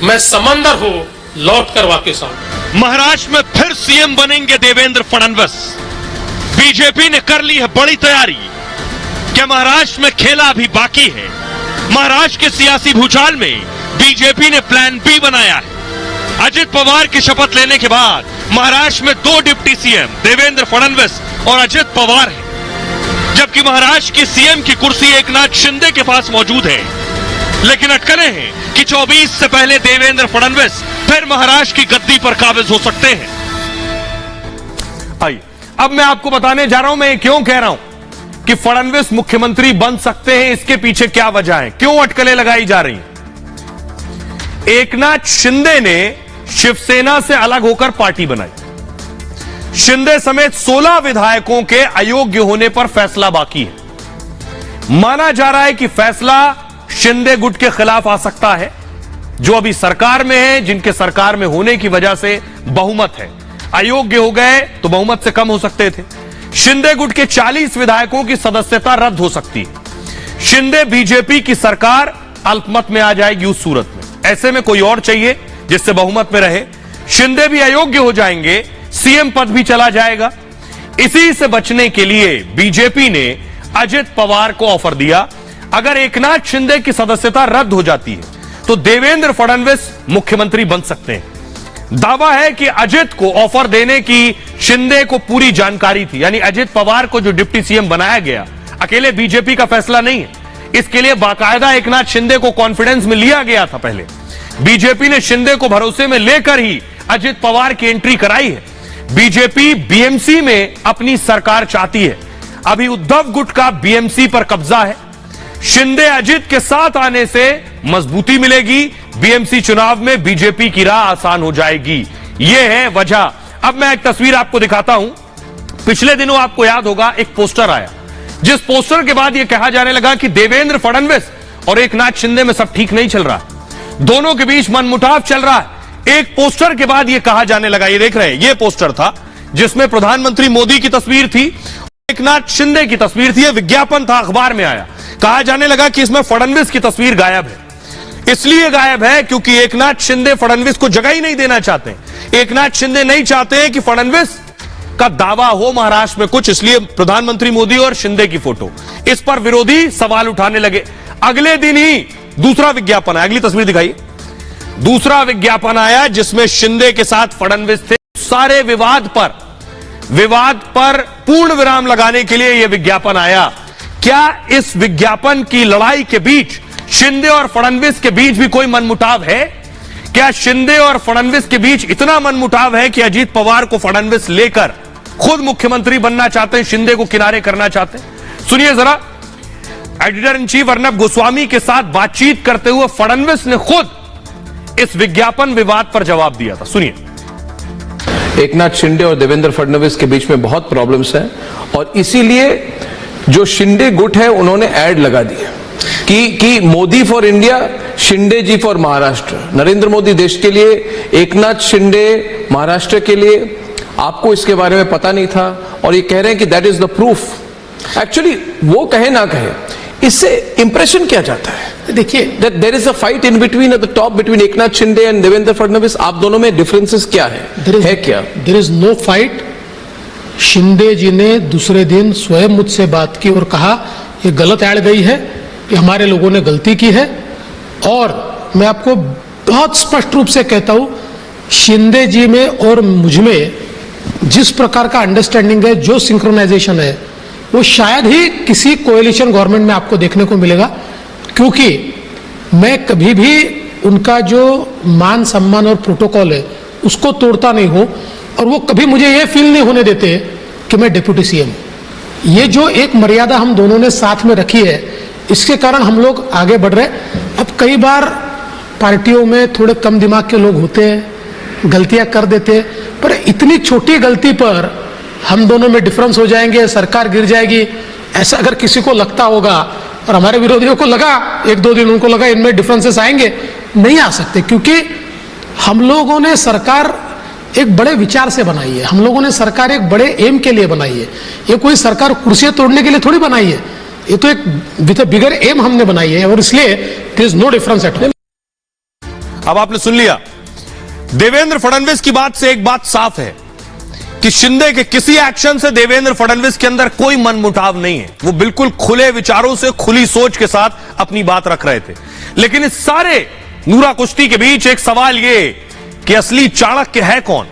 मैं समंदर हूं, लौट कर वापस आऊं। महाराष्ट्र में फिर सीएम बनेंगे देवेंद्र फडणवीस। बीजेपी ने कर ली है बड़ी तैयारी। क्या महाराष्ट्र में खेला अभी बाकी है? महाराष्ट्र के सियासी भूचाल में बीजेपी ने प्लान बी बनाया है। अजित पवार की शपथ लेने के बाद महाराष्ट्र में 2 डिप्टी सीएम देवेंद्र फडणवीस और अजित पवार हैं, जबकि महाराष्ट्र की सीएम की कुर्सी एकनाथ शिंदे के पास मौजूद है। लेकिन अटकलें हैं कि 24 से पहले देवेंद्र फडणवीस फिर महाराष्ट्र की गद्दी पर काबिज हो सकते हैं। आइए, अब मैं आपको बताने जा रहा हूं मैं क्यों कह रहा हूं कि फडणवीस मुख्यमंत्री बन सकते हैं। इसके पीछे क्या वजह है, क्यों अटकलें लगाई जा रही हैं। एकनाथ शिंदे ने शिवसेना से अलग होकर पार्टी बनाई। शिंदे समेत 16 विधायकों के अयोग्य होने पर फैसला बाकी है। माना जा रहा है कि फैसला शिंदे गुट के खिलाफ आ सकता है, जो अभी सरकार में है, जिनके सरकार में होने की वजह से बहुमत है। अयोग्य हो गए तो बहुमत से कम हो सकते थे। शिंदे गुट के 40 विधायकों की सदस्यता रद्द हो सकती है। शिंदे बीजेपी की सरकार अल्पमत में आ जाएगी उस सूरत में। ऐसे में कोई और चाहिए जिससे बहुमत में रहे। शिंदे भी अयोग्य हो जाएंगे, सीएम पद भी चला जाएगा। इसी से बचने के लिए बीजेपी ने अजित पवार को ऑफर दिया। अगर एकनाथ शिंदे की सदस्यता रद्द हो जाती है तो देवेंद्र फडणवीस मुख्यमंत्री बन सकते हैं। दावा है कि अजित को ऑफर देने की शिंदे को पूरी जानकारी थी, यानी अजित पवार को जो डिप्टी सीएम बनाया गया अकेले बीजेपी का फैसला नहीं है। इसके लिए बाकायदा एकनाथ शिंदे को कॉन्फिडेंस में लिया गया था। पहले बीजेपी ने शिंदे को भरोसे में लेकर ही अजित पवार की एंट्री कराई है। बीजेपी बीएमसी में अपनी सरकार चाहती है। अभी उद्धव गुट का बीएमसी पर कब्जा है। शिंदे अजित के साथ आने से मजबूती मिलेगी। बीएमसी चुनाव में बीजेपी की राह आसान हो जाएगी। यह है वजह। अब मैं एक तस्वीर आपको दिखाता हूं। पिछले दिनों आपको याद होगा एक पोस्टर आया, जिस पोस्टर के बाद यह कहा जाने लगा कि देवेंद्र फडणवीस और एकनाथ शिंदे में सब ठीक नहीं चल रहा, दोनों के बीच मनमुटाव चल रहा है। एक पोस्टर के बाद यह कहा जाने लगा, ये देख रहे हैं, यह पोस्टर था जिसमें प्रधानमंत्री मोदी की तस्वीर थी, एकनाथ शिंदे की तस्वीर थी। यह विज्ञापन था, अखबार में आया। कहा जाने लगा कि इसमें फडणवीस की तस्वीर गायब है। इसलिए गायब है क्योंकि एकनाथ शिंदे फडणवीस को जगह ही नहीं देना चाहते। एकनाथ शिंदे नहीं चाहते हैं कि फडणवीस का दावा हो महाराष्ट्र में कुछ, इसलिए प्रधानमंत्री मोदी और शिंदे की फोटो। इस पर विरोधी सवाल उठाने लगे। अगले दिन ही दूसरा विज्ञापन आया, अगली तस्वीर दिखाइए। दूसरा विज्ञापन आया जिसमें शिंदे के साथ फडणवीस थे। सारे विवाद पर पूर्ण विराम लगाने के लिए यह विज्ञापन आया। क्या इस विज्ञापन की लड़ाई के बीच शिंदे और फडणवीस के बीच भी कोई मनमुटाव है? क्या शिंदे और फडणवीस के बीच इतना मनमुटाव है कि अजीत पवार को फडणवीस लेकर खुद मुख्यमंत्री बनना चाहते हैं, शिंदे को किनारे करना चाहते हैं? सुनिए जरा, editor in chief Arnab Goswami के साथ बातचीत करते हुए फडणवीस ने खुद इस विज्ञापन विवाद पर जवाब दिया था। सुनिए। एकनाथ शिंदे और देवेंद्र फडणवीस के बीच में बहुत प्रॉब्लम्स हैं और इसीलिए जो शिंदे गुट है उन्होंने ऐड लगा दिया कि Modi for India, Shinde ji for Maharashtra. Narendra Modi देश के लिए, एकनाथ शिंदे महाराष्ट्र के लिए। आपको इसके बारे में पता नहीं था और ये कह रहे हैं कि that is the proof. Actually वो कहे ना कहे, इससे इंप्रेशन क्या जाता है? देखिए, there is a fight in between at the top between Eknath Shinde and Devendra Fadnavis. आप दोनों में डिफरेंसेस क्या है क्या? There is no fight. Shinde ji ने दूसरे दिन स्वयं मुझसे बात की और कहा ये गलत ऐड गई है, कि हमारे लोगों ने गलती की है। और मैं आपको बहुत स्पष्ट रूप से कहता हूं, शिंदे जी में और मुझ में जिस प्रकार का अंडरस्टैंडिंग है, जो सिंक्रोनाइजेशन है, वो शायद ही किसी कोएलिशन गवर्नमेंट में आपको देखने को मिलेगा। क्योंकि मैं कभी भी उनका जो मान सम्मान और प्रोटोकॉल है उसको तोड़ता नहीं हूं और वो कभी मुझे ये फील नहीं होने देते कि मैं डिप्यूटी सीएम। ये जो एक मर्यादा हम दोनों ने साथ में रखी है, इसके कारण हम लोग आगे बढ़ रहे हैं। अब कई बार पार्टियों में थोड़े कम दिमाग के लोग होते हैं, गलतियां कर देते हैं, पर इतनी छोटी गलती पर हम दोनों में डिफरेंस हो जाएंगे, सरकार गिर जाएगी, ऐसा अगर किसी को लगता होगा, और हमारे विरोधियों को लगा, एक दो दिन उनको लगा इनमें डिफरेंसेस आएंगे, नहीं आ सकते। क्योंकि हम लोगों ने सरकार एक बड़े विचार से बनाई है, हम लोगों ने सरकार एक बड़े एम के लिए बनाई है। ये कोई सरकार कुर्सियां तोड़ने के लिए थोड़ी बनाई है, ये तो एक विद बिगर एम हमने बनाई है और इसलिए there is no difference at all. अब आपने सुन लिया, देवेंद्र फडणवीस की बात से एक बात साफ है कि शिंदे के किसी एक्शन से देवेंद्र फडणवीस के अंदर कोई मनमुटाव नहीं है। वो बिल्कुल खुले विचारों से, खुली सोच के साथ अपनी बात रख रहे थे। लेकिन इस सारे नूरा कुश्ती के बीच एक सवाल ये कि असली चाणक्य है कौन?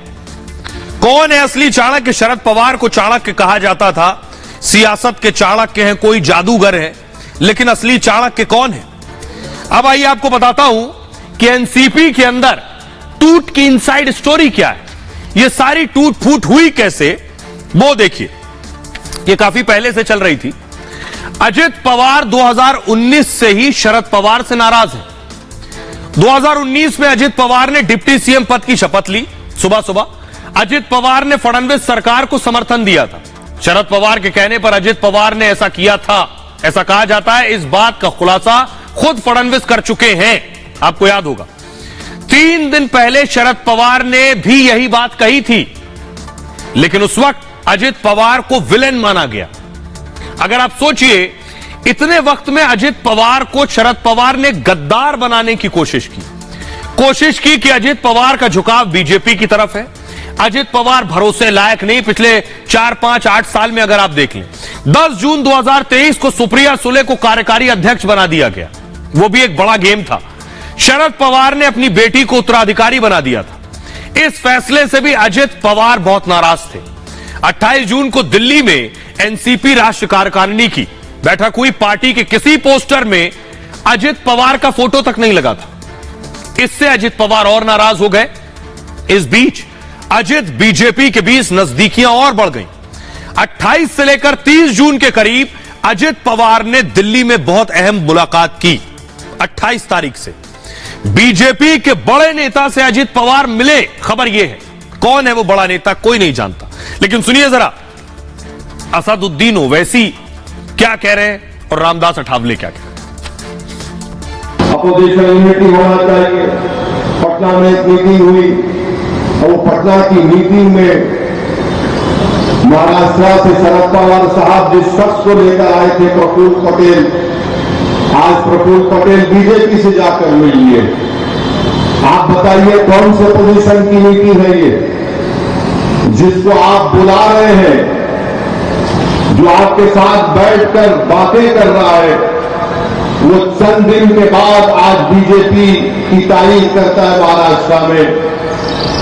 कौन है असली चाणक्य? शरद पवार को चाणक्य कहा जाता था, सियासत के चाणक्य हैं, कोई जादूगर है, लेकिन असली चाणक्य कौन है? अब आइए आपको बताता हूं कि एनसीपी के अंदर टूट की इनसाइड स्टोरी क्या है। ये सारी टूट फूट हुई कैसे, वो देखिए। ये काफी पहले से चल रही थी। अजित पवार 2019 से ही शरद पवार से नाराज है। 2019 में अजित पवार ने डिप्टी सीएम पद की शपथ ली। सुबह सुबह अजित पवार ने फडणवीस सरकार को समर्थन दिया था। शरद पवार के कहने पर अजित पवार ने ऐसा किया था, ऐसा कहा जाता है। इस बात का खुलासा खुद फडणवीस कर चुके हैं, आपको याद होगा। 3 दिन पहले शरद पवार ने भी यही बात कही थी, लेकिन उस वक्त अजित पवार को विलेन माना गया। अगर आप सोचिए, इतने वक्त में अजित पवार को शरद पवार ने गद्दार बनाने की कोशिश की कि अजित पवार का झुकाव बीजेपी की तरफ है, अजित पवार भरोसे लायक नहीं। पिछले 4, 5, 8 साल में अगर आप देख लें, 10 जून 2023 को सुप्रिया सुले को कार्यकारी अध्यक्ष बना दिया गया, वो भी एक बड़ा गेम था। शरद पवार ने अपनी बेटी को उत्तराधिकारी बना दिया था। इस फैसले से भी अजित पवार बहुत नाराज थे। 28 जून को दिल्ली में एनसीपी राष्ट्रीय कार्यकारिणी की बैठक हुई, पार्टी के किसी पोस्टर में अजित पवार का फोटो तक नहीं लगा था। इससे अजित पवार और नाराज हो गए। इस बीच अजित बीजेपी के बीच नजदीकियां और बढ़ गईं। 28 से लेकर 30 जून के करीब अजित पवार ने दिल्ली में बहुत अहम मुलाकात की। 28 तारीख से बीजेपी के बड़े नेता से अजित पवार मिले। खबर यह है, कौन है वो बड़ा नेता कोई नहीं जानता, लेकिन सुनिए जरा असदुद्दीन ओवैसी क्या कह रहे हैं और रामदास अठावले क्या कह रहे हैं। अपोजिशन यूनिटी होना चाहिए। पटना में एक मीटिंग हुई और वो पटना की मीटिंग में महाराष्ट्र से शरद पवार साहब जिस शख्स को लेकर आए थे प्रफुल्ल पटेल, आज प्रफुल्ल पटेल बीजेपी से जाकर मिल लिए। आप बताइए कौन से पोजीशन की मीटिंग है ये, जिसको आप बुला रहे हैं, जो आपके साथ बैठकर बातें कर रहा है, वो चंद दिन के बाद आज बीजेपी की तारीफ करता है महाराष्ट्र में।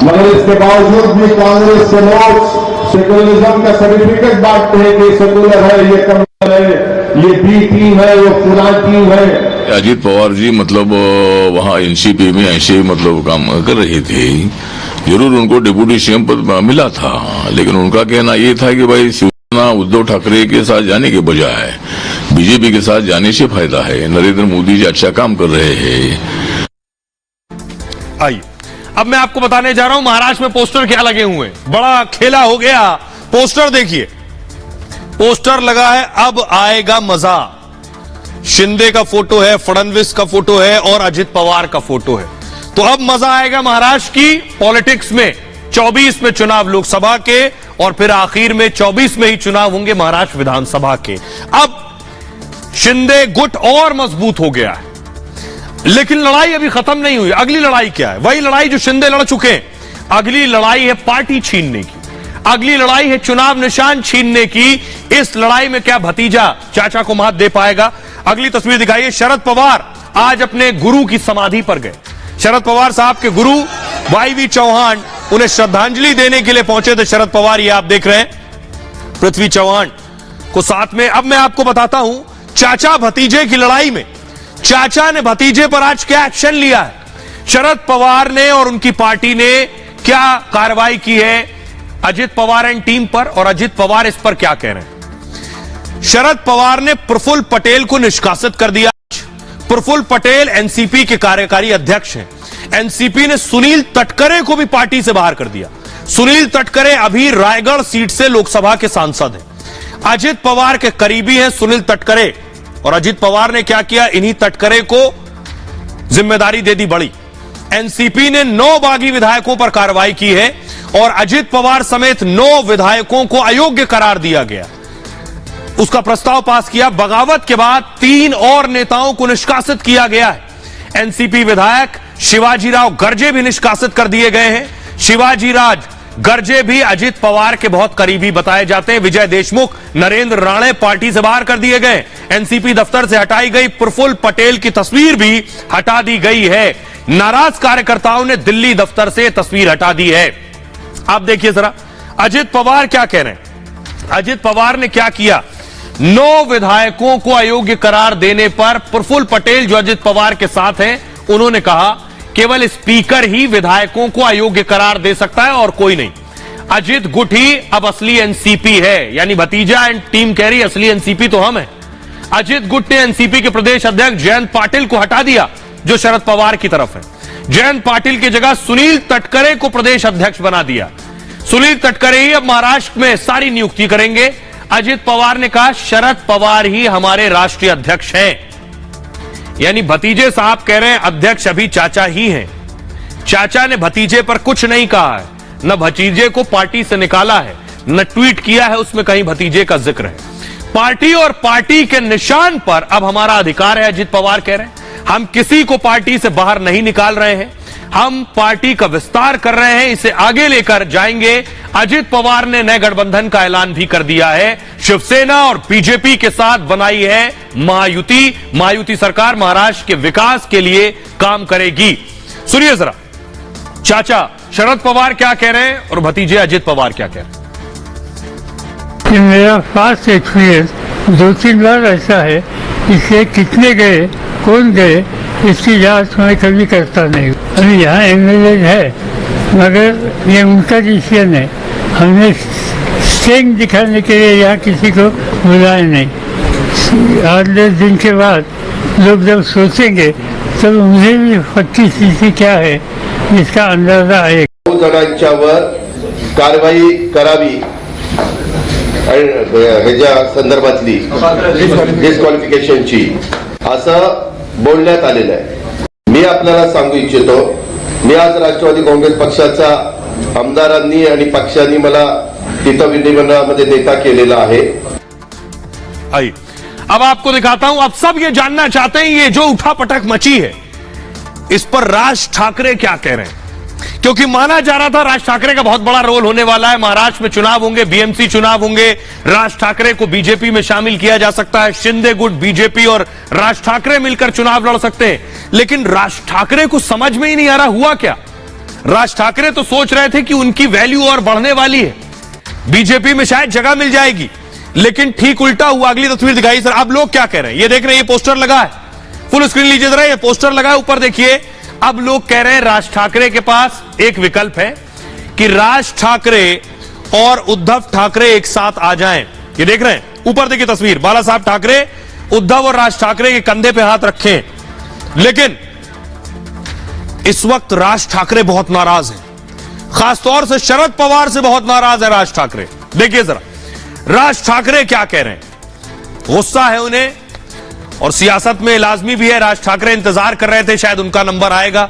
मगर इसके बावजूद भी कांग्रेस के लोग सेकुलरिज्म का सर्टिफिकेट बांटते हैं कि सेकुलर है, ये कम्युनल है, ये बी टीम है, ये फुलान टीम है। अजीत पवार जी मतलब वहाँ एनसीपी में ऐसे मतलब काम कर रहे थे। जरूर उनको डिप्यूटी सीएम पद मिला था, लेकिन उनका कहना ये था कि भाई शिवसेना उद्धव ठाकरे के साथ जाने के बजाय बीजेपी के साथ जाने से फायदा है। नरेंद्र मोदी जी अच्छा काम कर रहे हैं। आइए अब मैं आपको बताने जा रहा हूं महाराष्ट्र में पोस्टर क्या लगे हुए हैं। बड़ा खेला हो गया। पोस्टर देखिए, पोस्टर लगा है अब आएगा मजा। शिंदे का फोटो है, फडणवीस का फोटो है और अजित पवार का फोटो है। तो अब मजा आएगा महाराष्ट्र की पॉलिटिक्स में। 24 में चुनाव लोकसभा के और फिर आखिर में 24 में ही चुनाव होंगे महाराष्ट्र विधानसभा के। अब शिंदे गुट और मजबूत हो गया है, लेकिन लड़ाई अभी खत्म नहीं हुई। अगली लड़ाई क्या है? वही लड़ाई जो शिंदे लड़ चुके हैं। अगली लड़ाई है पार्टी छीनने की, अगली लड़ाई है चुनाव निशान छीनने की। इस लड़ाई में क्या भतीजा चाचा को मात दे पाएगा? अगली तस्वीर दिखाइए। शरद पवार आज अपने गुरु की समाधि पर गए। शरद पवार साहब के गुरु वाई चौहान उन्हें श्रद्धांजलि देने के लिए पहुंचे थे। शरद पवार, ये आप देख रहे हैं, पृथ्वी चौहान को साथ में। अब मैं आपको बताता हूं चाचा भतीजे की लड़ाई में चाचा ने भतीजे पर आज क्या एक्शन लिया है, शरद पवार ने और उनकी पार्टी ने क्या कार्रवाई की है अजित पवार एंड टीम पर, और अजित पवार इस पर क्या कह रहे हैं। शरद पवार ने प्रफुल्ल पटेल को निष्कासित कर दिया। प्रफुल्ल पटेल एनसीपी के कार्यकारी अध्यक्ष हैं। एनसीपी ने सुनील तटकरे को भी पार्टी से बाहर कर दिया। सुनील तटकरे अभी रायगढ़ सीट से लोकसभा के सांसद हैं। अजित पवार के करीबी हैं सुनील तटकरे, और अजित पवार ने क्या किया, इन्हीं तटकरे को जिम्मेदारी दे दी बड़ी। एनसीपी ने 9 बागी विधायकों पर कार्रवाई की है और अजित पवार समेत 9 विधायकों को अयोग्य करार दिया गया। उसका प्रस्ताव पास किया। बगावत के बाद 3 और नेताओं को निष्कासित किया गया है। एनसीपी विधायक शिवाजीराव गर्जे भी निष्कासित कर दिए गए हैं। शिवाजीराव गर्जे भी अजित पवार के बहुत करीबी बताए जाते हैं। विजय देशमुख, नरेंद्र राणे पार्टी से बाहर कर दिए गए। एनसीपी दफ्तर से हटाई गई। प्रफुल्ल पटेल की तस्वीर भी हटा दी गई है। नाराज कार्यकर्ताओं ने दिल्ली दफ्तर से तस्वीर हटा दी है। आप देखिए जरा अजित पवार क्या कह रहे हैं। अजित पवार ने क्या किया, 9 विधायकों को अयोग्य करार देने पर प्रफुल्ल पटेल जो अजित पवार के साथ हैं, उन्होंने कहा केवल स्पीकर ही विधायकों को अयोग्य करार दे सकता है और कोई नहीं। अजित गुट ही अब असली एनसीपी है, यानी भतीजा एंड टीम कह रही असली एनसीपी तो हम हैं। अजित गुट ने एनसीपी के प्रदेश अध्यक्ष जयंत पाटिल को हटा दिया जो शरद पवार की तरफ है। जयंत पाटिल की जगह सुनील तटकरे को प्रदेश अध्यक्ष बना दिया। सुनील तटकरे ही अब महाराष्ट्र में सारी नियुक्ति करेंगे। अजित पवार ने कहा शरद पवार ही हमारे राष्ट्रीय अध्यक्ष हैं, यानी भतीजे साहब कह रहे हैं अध्यक्ष अभी चाचा ही हैं। चाचा ने भतीजे पर कुछ नहीं कहा है, न भतीजे को पार्टी से निकाला है, न ट्वीट किया है उसमें कहीं भतीजे का जिक्र है। पार्टी और पार्टी के निशान पर अब हमारा अधिकार है, अजित पवार कह रहे हैं। हम किसी को पार्टी से बाहर नहीं निकाल रहे हैं, हम पार्टी का विस्तार कर रहे हैं, इसे आगे लेकर जाएंगे। अजित पवार ने नए गठबंधन का ऐलान भी कर दिया है। शिवसेना और बीजेपी के साथ बनाई है महायुति। महायुति सरकार महाराष्ट्र के विकास के लिए काम करेगी। सुनिए जरा चाचा शरद पवार क्या कह रहे हैं और भतीजे अजित पवार क्या कह रहे हैं। मेरा फास्ट एक्सपीरियंस 2-3 बार ऐसा है, इससे कितने गए, कौन गए, इसकी जांच मैं कभी करता नहीं। अभी यहाँ एमएलए है, मगर ये उनका डिसीजन है। हमने स्ट्रेंथ दिखाने के लिए यहाँ किसी को बुलाया नहीं। 8-10 दिन के बाद लोग जब सोचेंगे तब उन्हें भी पक्की स्थिति क्या है इसका अंदाजा आएगा। 9 जणांच्यावर कारवाई करावी ह्याच्या संदर्भातली डिस्क्वालिफिकेशनची असं बोलण्यात आलेलं आहे। मी आपल्याला सांगू इच्छितो, मी आज राष्ट्रवादी काँग्रेस पक्षाचा आमदारांनी आणि पक्षांनी मला तिथं विधिमंडळामध्ये नेता केलेला आहे। आइए अब आपको दिखाता हूं। आप सब ये जानना चाहते हैं ये जो उठापटक मची है इस पर राज ठाकरे क्या कह रहे हैं, क्योंकि माना जा रहा था राज ठाकरे का बहुत बड़ा रोल होने वाला है। महाराष्ट्र में चुनाव होंगे, बीएमसी चुनाव होंगे, राज ठाकरे को बीजेपी में शामिल किया जा सकता है। शिंदे गुट, बीजेपी और राज ठाकरे मिलकर चुनाव लड़ सकते हैं। लेकिन राज ठाकरे को समझ में ही नहीं आ रहा हुआ क्या। राज ठाकरे तो सोच रहे थे कि उनकी वैल्यू और बढ़ने वाली है, बीजेपी में शायद जगह मिल जाएगी, लेकिन ठीक उल्टा हुआ। अगली तस्वीर दिखाई सर। अब लोग क्या कह रहे हैं ये देख रहे हैं, ये पोस्टर लगा है, फुल स्क्रीन लीजिए जरा, ये पोस्टर लगा है, ऊपर देखिए। अब लोग कह रहे हैं राज ठाकरे के पास एक विकल्प है कि राज ठाकरे और उद्धव ठाकरे एक साथ आ जाएं। ये देख रहे हैं, ऊपर देखिए तस्वीर, बाला साहब ठाकरे उद्धव और राज ठाकरे के कंधे पे हाथ रखे। लेकिन इस वक्त राज ठाकरे बहुत नाराज हैं, खासतौर से शरद पवार से बहुत नाराज है राज ठाकरे। देखिए जरा राज ठाकरे क्या कह रहे हैं, गुस्सा है उन्हें और सियासत में लाजमी भी है। राज ठाकरे इंतजार कर रहे थे शायद उनका नंबर आएगा,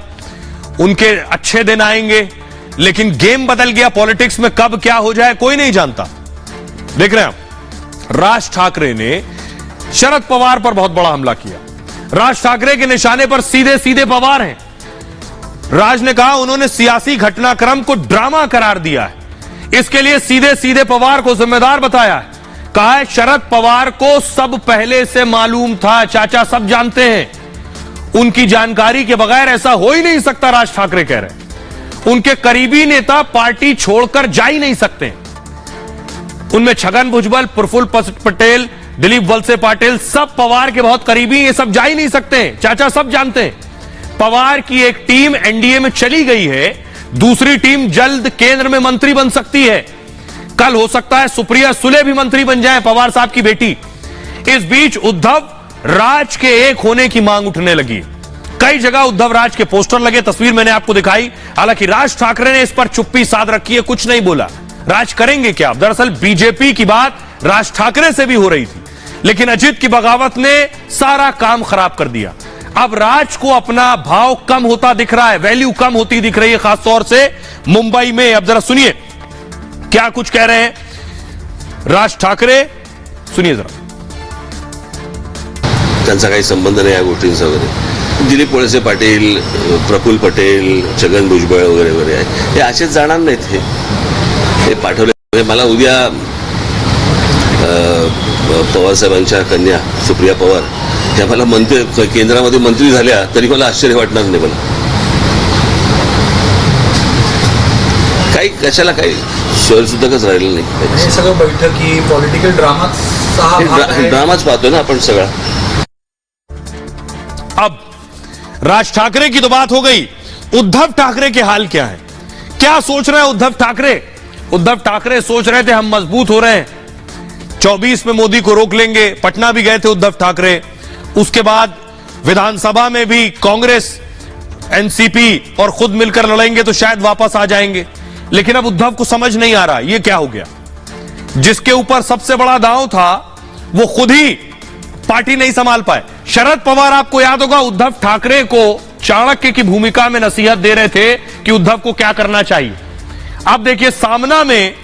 उनके अच्छे दिन आएंगे, लेकिन गेम बदल गया। पॉलिटिक्स में कब क्या हो जाए कोई नहीं जानता। देख रहे हैं आप, राज ठाकरे ने शरद पवार पर बहुत बड़ा हमला किया। राज ठाकरे के निशाने पर सीधे सीधे पवार हैं। राज ने कहा उन्होंने सियासी घटनाक्रम को ड्रामा करार दिया है, इसके लिए सीधे सीधे पवार को जिम्मेदार बताया है। कहा है शरद पवार को सब पहले से मालूम था, चाचा सब जानते हैं, उनकी जानकारी के बगैर ऐसा हो ही नहीं सकता। राज ठाकरे कह रहे हैं उनके करीबी नेता पार्टी छोड़कर जा ही नहीं सकते। उनमें छगन भुजबल, प्रफुल्ल पटेल, दिलीप वलसे पाटिल सब पवार के बहुत करीबी, ये सब जा ही नहीं सकते, चाचा सब जानते हैं। पवार की एक टीम एनडीए में चली गई है, दूसरी टीम जल्द केंद्र में मंत्री बन सकती है। कल हो सकता है सुप्रिया सुले भी मंत्री बन जाए, पवार साहब की बेटी। इस बीच उद्धव राज के एक होने की मांग उठने लगी। कई जगह उद्धव राज के पोस्टर लगे, तस्वीर मैंने आपको दिखाई। हालांकि राज ठाकरे ने इस पर चुप्पी साध रखी है, कुछ नहीं बोला। राज करेंगे क्या? दरअसल बीजेपी की बात राज ठाकरे से भी हो रही थी, लेकिन अजित की बगावत ने सारा काम खराब कर दिया। अब राज को अपना भाव कम होता दिख रहा है, वैल्यू कम होती दिख रही है, खासतौर से मुंबई में। अब जरा सुनिए क्या कुछ कह रहे हैं राज ठाकरे, सुनिए जरा। त्यांचा काही संबंध नाही या गोष्टींचा वगैरे। दिलीप वळसे पाटील, प्रफुल्ल पटेल, छगन भुजबळ वगैरे वगैरे आहे, हे असेच जाणार नाहीत। हे पाठवले मला उद्या पवार साहेबांच्या कन्या सुप्रिया पवार त्या मला मंत्री केंद्रामध्ये मंत्री झाल्या तरी मला आश्चर्य वाटणार नाही। मला काही कशाला काही शोर सुद्धा कसं राहिलं नाही। सगळं बैठकी पॉलिटिकल ड्रामाच पाहतोय ना आपण सगळा। अब राज ठाकरे की तो बात हो गई, उद्धव ठाकरे के हाल क्या है, क्या सोच रहे हैं उद्धव ठाकरे? उद्धव ठाकरे सोच रहे थे हम मजबूत हो रहे हैं, 24 में मोदी को रोक लेंगे। पटना भी गए थे उद्धव ठाकरे, उसके बाद विधानसभा में भी कांग्रेस, एनसीपी और खुद मिलकर लड़ेंगे तो शायद वापस आ जाएंगे। लेकिन अब उद्धव को समझ नहीं आ रहा ये क्या हो गया। जिसके ऊपर सबसे बड़ा दांव था वो खुद ही पार्टी नहीं संभाल पाए। शरद पवार, आपको याद होगा, उद्धव ठाकरे को चाणक्य की भूमिका में नसीहत दे रहे थे कि उद्धव को क्या करना चाहिए। अब देखिए सामना में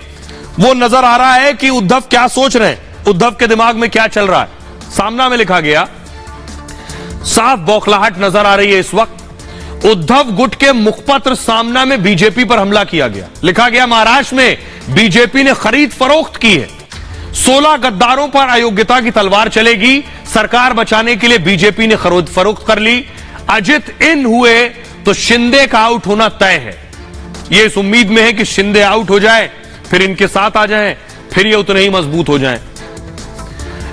वो नजर आ रहा है कि उद्धव क्या सोच रहे हैं, उद्धव के दिमाग में क्या चल रहा है। सामना में लिखा गया, साफ बौखलाहट नजर आ रही है इस वक्त। उद्धव गुट के मुखपत्र सामना में बीजेपी पर हमला किया गया। लिखा गया महाराष्ट्र में बीजेपी ने खरीद फरोख्त की है, 16 गद्दारों पर अयोग्यता की तलवार चलेगी, सरकार बचाने के लिए बीजेपी ने खरीद फरोख्त कर ली। अजित इन हुए तो शिंदे का आउट होना तय है। ये इस उम्मीद में है कि शिंदे आउट हो जाए, फिर इनके साथ आ जाएं, फिर ये उतने ही मजबूत हो जाएं।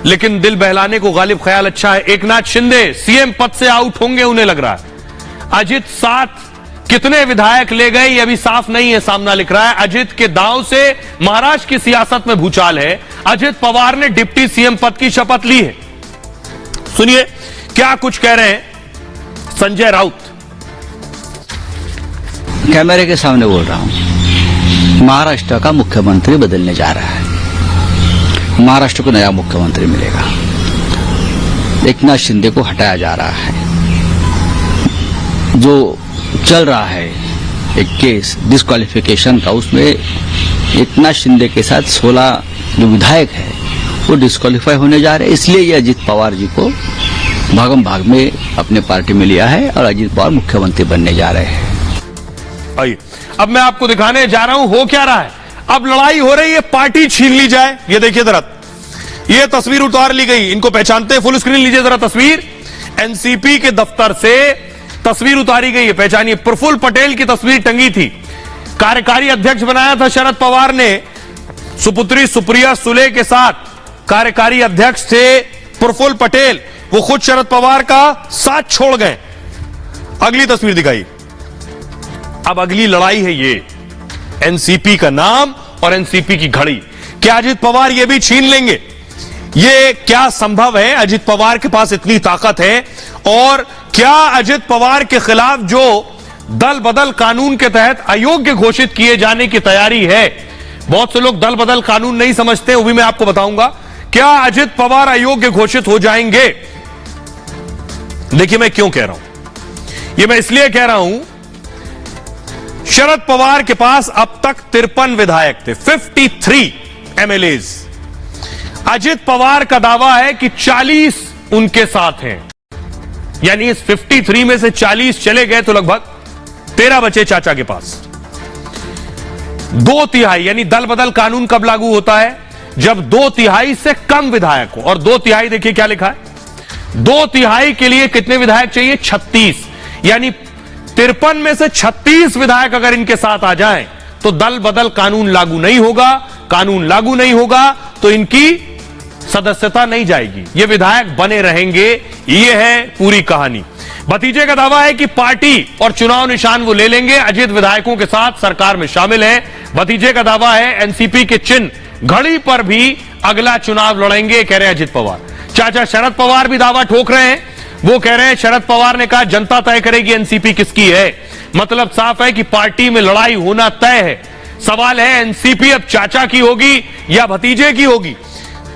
लेकिन दिल बहलाने को गालिब ख्याल अच्छा है। एकनाथ शिंदे सीएम पद से आउट होंगे, उन्हें लग रहा है। अजित साथ कितने विधायक ले गए ये अभी साफ नहीं है, सामना लिख रहा है। अजित के दांव से महाराष्ट्र की सियासत में भूचाल है। अजित पवार ने डिप्टी सीएम पद की शपथ ली है। सुनिए क्या कुछ कह रहे हैं संजय राउत। कैमरे के सामने बोल रहा हूं, महाराष्ट्र का मुख्यमंत्री बदलने जा रहा है। महाराष्ट्र को नया मुख्यमंत्री मिलेगा। एकनाथ शिंदे को हटाया जा रहा है। जो चल रहा है एक केस डिस्क्वालिफिकेशन का, उसमें एकनाथ शिंदे के साथ 16 जो विधायक है वो डिस्क्वालीफाई होने जा रहे हैं। इसलिए ये अजित पवार जी को भागम भाग में अपने पार्टी में लिया है और अजित पवार मुख्यमंत्री बनने जा रहे हैं। आइए अब मैं आपको दिखाने जा रहा हूं हो क्या रहा है। अब लड़ाई हो रही है, पार्टी छीन ली जाए। ये देखिए जरा, ये तस्वीर उतार ली गई, इनको पहचानते हैं? फुल स्क्रीन लीजिए जरा तस्वीर। एनसीपी के दफ्तर से तस्वीर उतारी गई है, पहचानिए। प्रफुल्ल पटेल की तस्वीर टंगी थी। कार्यकारी अध्यक्ष बनाया था शरद पवार ने, सुपुत्री सुप्रिया सुले के साथ कार्यकारी अध्यक्ष थे प्रफुल्ल पटेल। वो खुद शरद पवार का साथ छोड़ गए। अगली तस्वीर दिखाई। अब अगली लड़ाई है ये एनसीपी का नाम और एनसीपी की घड़ी। क्या अजित पवार ये भी छीन लेंगे? ये क्या संभव है? अजित पवार के पास इतनी ताकत है? और क्या अजित पवार के खिलाफ जो दल बदल कानून के तहत अयोग्य घोषित किए जाने की तैयारी है, बहुत से लोग दल बदल कानून नहीं समझते, वो भी मैं आपको बताऊंगा। क्या अजित पवार अयोग्य घोषित हो जाएंगे? देखिए मैं क्यों कह रहा हूं, ये मैं इसलिए कह रहा हूं, शरद पवार के पास अब तक 53 विधायक थे, 53 एमएलएज। अजित पवार का दावा है कि 40 उनके साथ हैं, यानी इस 53 में से 40 चले गए तो लगभग 13 बचे चाचा के पास। 2/3 यानी दल बदल कानून कब लागू होता है? जब 2/3 से कम विधायक हो। और 2/3 देखिए क्या लिखा है, 2/3 के लिए कितने विधायक चाहिए? 36। यानी 53 में से 36 विधायक अगर इनके साथ आ जाएं तो दल बदल कानून लागू नहीं होगा। कानून लागू नहीं होगा तो इनकी सदस्यता नहीं जाएगी, ये विधायक बने रहेंगे। ये है पूरी कहानी। भतीजे का दावा है कि पार्टी और चुनाव निशान वो ले लेंगे, अजित विधायकों के साथ सरकार में शामिल है। भतीजे का दावा है एनसीपी के चिन्ह घड़ी पर भी अगला चुनाव लड़ेंगे, कह रहे हैं अजित पवार। चाचा शरद पवार भी दावा ठोक रहे हैं। वो कह रहे हैं शरद पवार ने कहा जनता तय करेगी एनसीपी किसकी है। मतलब साफ है कि पार्टी में लड़ाई होना तय है। सवाल है एनसीपी अब चाचा की होगी या भतीजे की होगी।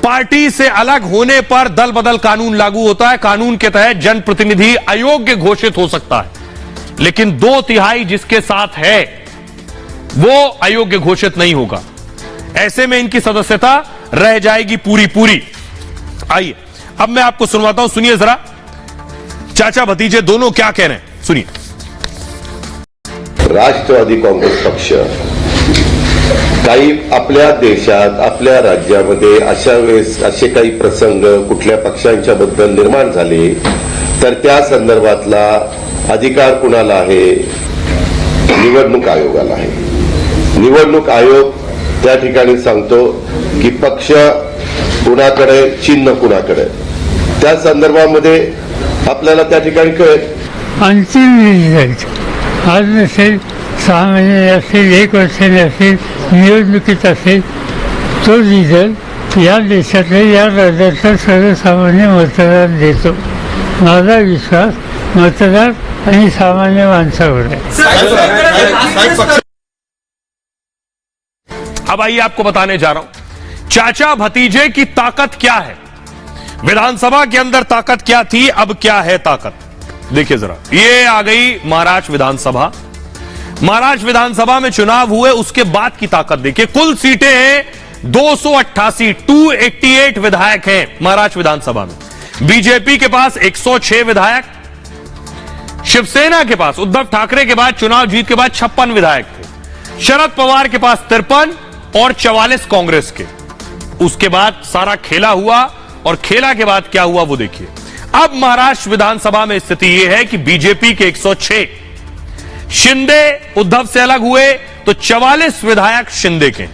पार्टी से अलग होने पर दल बदल कानून लागू होता है। कानून के तहत जनप्रतिनिधि अयोग्य घोषित हो सकता है, लेकिन 2/3 जिसके साथ है वो अयोग्य घोषित नहीं होगा। ऐसे में इनकी सदस्यता रह जाएगी पूरी पूरी। आइए अब मैं आपको सुनवाता हूं, सुनिए जरा चाचा भतीजे दोनों क्या कह रहे हैं, सुनिए। राष्ट्रवादी काँग्रेस पक्ष काही आपल्या देशात आपल्या राज्यामध्ये अशा वेळेस असे काही प्रसंग कुठल्या पक्षांच्या बद्दल निर्माण झाले तर त्या संदर्भातला अधिकार कुणाला आहे? निवडणूक आयोगाला आहे। निवडणूक आयोग त्या ठिकाणी सांगतो की पक्ष कुणाकडे, चिन्ह कुणाकडे, त्या संदर्भामध्ये आपल्याला त्या ठिकाणी कळेल। अंतिम रिझल्ट आज नसेल, 6 महिने असेल, 1 वर्षाने असेल, निवडणुकीत असेल, तो रिझल्ट या देशातल्या या राज्यातल्या सर्वसामान्य मतदार देतो। माझा विश्वास मतदार आणि सामान्य माणसावर आहे। अब आइए आपको बताने जा रहा हूं चाचा भतीजे की ताकत क्या है। विधानसभा के अंदर ताकत क्या थी, अब क्या है ताकत, देखिए जरा। ये आ गई महाराष्ट्र विधानसभा। महाराष्ट्र विधानसभा में चुनाव हुए उसके बाद की ताकत देखिए। कुल सीटें हैं 288, 288 विधायक हैं महाराष्ट्र विधानसभा में। बीजेपी के पास 106 विधायक, शिवसेना के पास उद्धव ठाकरे के बाद चुनाव जीत के बाद 56 विधायक थे, शरद पवार के पास 53 और 44 कांग्रेस के। उसके बाद सारा खेला हुआ और खेला के बाद क्या हुआ वो देखिए। अब महाराष्ट्र विधानसभा में स्थिति यह है कि बीजेपी के 106, शिंदे उद्धव से अलग हुए तो 44 विधायक शिंदे के।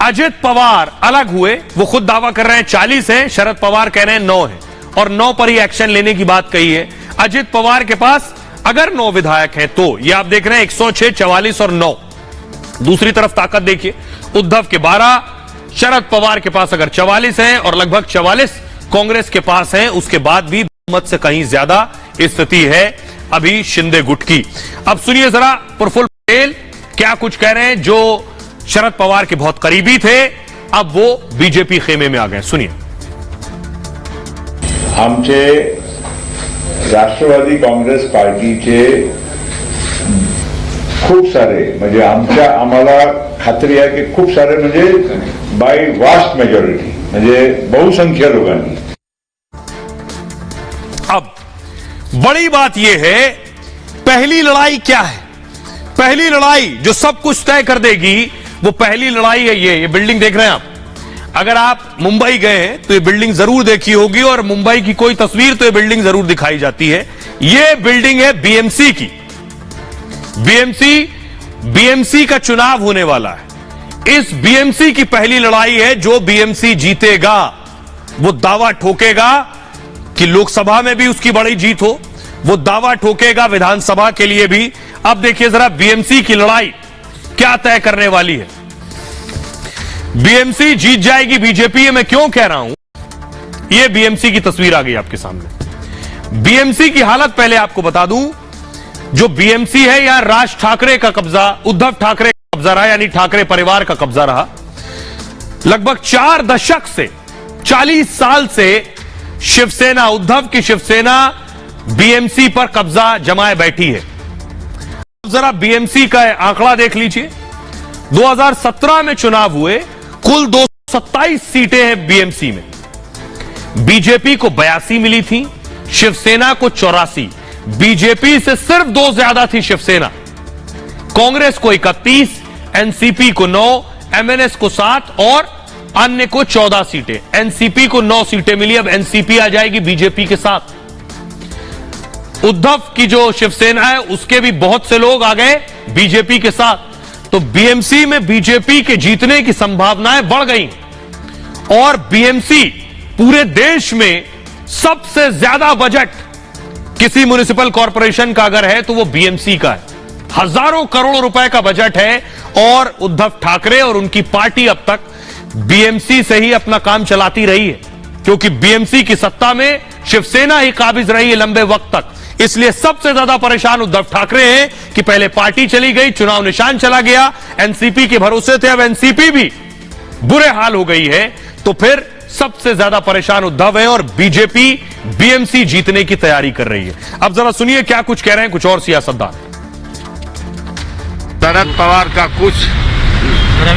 अजित पवार अलग हुए, वो खुद दावा कर रहे हैं 40 हैं, शरद पवार कह रहे हैं 9 हैं और 9 पर ही एक्शन लेने की बात कही है। अजित पवार के पास अगर 9 विधायक हैं तो ये आप देख रहे हैं 106, 44 और 9। दूसरी तरफ ताकत देखिए, उद्धव के 12, शरद पवार के पास अगर 44 हैं और लगभग 44 कांग्रेस के पास हैं, उसके बाद भी बहुमत से कहीं ज्यादा स्थिति है अभी शिंदे गुट की। अब सुनिए जरा प्रफुल्ल पटेल क्या कुछ कह रहे हैं, जो शरद पवार के बहुत करीबी थे, अब वो बीजेपी खेमे में आ गए। सुनिए। आमचे राष्ट्रवादी काँग्रेस पार्टीचे खूप सारे म्हणजे आम्हाला खात्री आहे की खूप सारे म्हणजे बाय वास्ट मेजॉरिटी म्हणजे बहुसंख्य लोकांनी। अब बड़ी बात यह है, पहली लड़ाई क्या है? पहली लड़ाई जो सब कुछ तय कर देगी वो पहली लड़ाई है ये बिल्डिंग देख रहे हैं आप। अगर आप मुंबई गए हैं तो ये बिल्डिंग जरूर देखी होगी और मुंबई की कोई तस्वीर तो ये बिल्डिंग जरूर दिखाई जाती है। ये बिल्डिंग है बीएमसी की। बीएमसी का चुनाव होने वाला है। इस बीएमसी की पहली लड़ाई है। जो बीएमसी जीतेगा वो दावा ठोकेगा कि लोकसभा में भी उसकी बड़ी जीत हो, वो दावा ठोकेगा विधानसभा के लिए भी। अब देखिए जरा बीएमसी की लड़ाई क्या तय करने वाली है। बीएमसी जीत जाएगी बीजेपी, मैं क्यों कह रहा हूं, यह बीएमसी की तस्वीर आ गई आपके सामने। बीएमसी की हालत पहले आपको बता दूं, जो बीएमसी है यहां राज ठाकरे का कब्जा, उद्धव ठाकरे का कब्जा रहा, यानी ठाकरे परिवार का कब्जा रहा। लगभग 4 दशक से 40 साल से शिवसेना, उद्धव की शिवसेना बीएमसी पर कब्जा जमाए बैठी है। अब जरा बीएमसी का आंकड़ा देख लीजिए। 2017 में चुनाव हुए, कुल 227 सीटें हैं बीएमसी में। बीजेपी को 82 मिली थी, शिवसेना को 84। बीजेपी से सिर्फ 2 ज्यादा थी शिवसेना। कांग्रेस को 31, एनसीपी को 9, एमएनएस को 7 और अन्य को 14 सीटें। एनसीपी को 9 सीटें मिली। अब एनसीपी आ जाएगी बीजेपी के साथ। उद्धव की जो शिवसेना है उसके भी बहुत से लोग आ गए बीजेपी के साथ। तो बीएमसी में बीजेपी के जीतने की संभावनाएं बढ़ गई और बीएमसी पूरे देश में सबसे ज्यादा बजट किसी म्युनिसिपल कॉरपोरेशन का अगर है तो वो बीएमसी का है। हजारों करोड़ रुपए का बजट है और उद्धव ठाकरे और उनकी पार्टी अब तक बीएमसी से ही अपना काम चलाती रही है, क्योंकि बीएमसी की सत्ता में शिवसेना ही काबिज रही है लंबे वक्त तक। इसलिए सबसे ज्यादा परेशान उद्धव ठाकरे हैं कि पहले पार्टी चली गई, चुनाव निशान चला गया, एनसीपी के भरोसे थे, अब एनसीपी भी बुरे हाल हो गई है। तो फिर सबसे ज्यादा परेशान उद्धव है और बीजेपी बीएमसी जीतने की तैयारी कर रही है। अब जरा सुनिए क्या कुछ कह रहे हैं कुछ और सियासतदान। शरद पवार का कुछ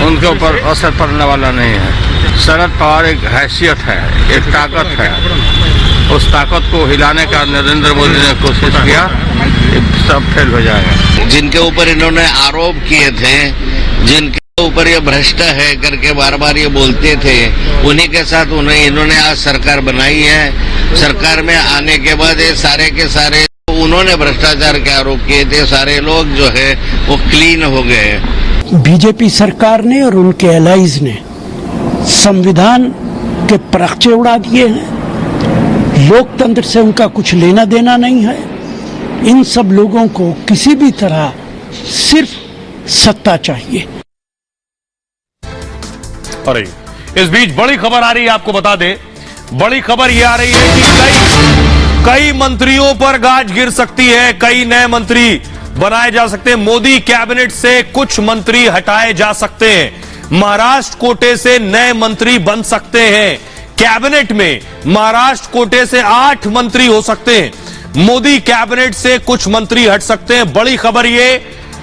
उनके ऊपर असर पड़ने वाला नहीं है। शरद पवार एक हैसियत है, एक ताकत है। उस ताकत को हिलाने का नरेंद्र मोदी ने कोशिश किया, सब फेल हो जाएगा। जिनके ऊपर इन्होंने आरोप किए थे, जिनके ऊपर ये भ्रष्ट है करके बार बार ये बोलते थे, उन्हीं के साथ इन्होंने आज सरकार बनाई है। सरकार में आने के बाद ये सारे के सारे उन्होंने भ्रष्टाचार के आरोप किए थे, सारे लोग जो है वो क्लीन हो गए। बीजेपी सरकार ने और उनके एलाइज ने संविधान के परखचे उड़ा दिए हैं। लोकतंत्र से उनका कुछ लेना देना नहीं है। इन सब लोगों को किसी भी तरह सिर्फ सत्ता चाहिए। अरे इस बीच बड़ी खबर आ रही है, आपको बता दें, बड़ी खबर यह आ रही है कि कई मंत्रियों पर गाज गिर सकती है, कई नए मंत्री बनाए जा सकते हैं। मोदी कैबिनेट से कुछ मंत्री हटाए जा सकते हैं। महाराष्ट्र कोटे से नए मंत्री बन सकते हैं। कैबिनेट में महाराष्ट्र कोटे से 8 मंत्री हो सकते हैं। मोदी कैबिनेट से कुछ मंत्री हट सकते हैं। बड़ी खबर ये,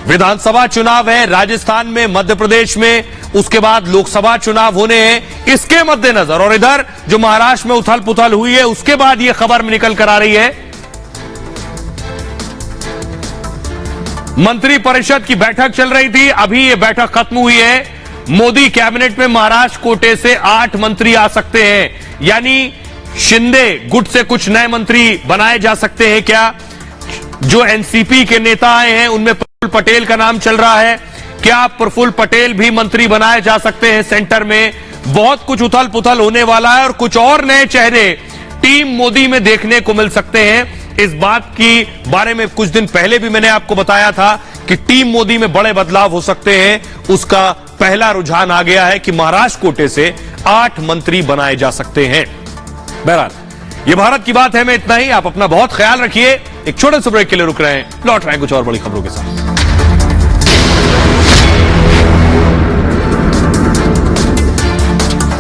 विधानसभा चुनाव है राजस्थान में, मध्य प्रदेश में, उसके बाद लोकसभा चुनाव होने हैं। इसके मद्देनजर और इधर जो महाराष्ट्र में उथल पुथल हुई है उसके बाद यह खबर निकल कर आ रही है। मंत्री परिषद की बैठक चल रही थी, अभी यह बैठक खत्म हुई है। मोदी कैबिनेट में महाराष्ट्र कोटे से 8 मंत्री आ सकते हैं, यानी शिंदे गुट से कुछ नए मंत्री बनाए जा सकते हैं। क्या जो एनसीपी के नेता आए हैं उनमें प्रफुल्ल पटेल का नाम चल रहा है, क्या प्रफुल्ल पटेल भी मंत्री बनाए जा सकते हैं सेंटर में? बहुत कुछ उथल पुथल होने वाला है और कुछ और नए चेहरे टीम मोदी में देखने को मिल सकते हैं। इस बात की बारे में कुछ दिन पहले भी मैंने आपको बताया था कि टीम मोदी में बड़े बदलाव हो सकते हैं। उसका पहला रुझान आ गया है कि महाराष्ट्र कोटे से 8 मंत्री बनाए जा सकते हैं। बहरहाल ये भारत की बात है में इतना ही। आप अपना बहुत ख्याल रखिए। एक छोटे से ब्रेक के लिए रुक रहे हैं, लौट रहे हैं कुछ और बड़ी खबरों के साथ।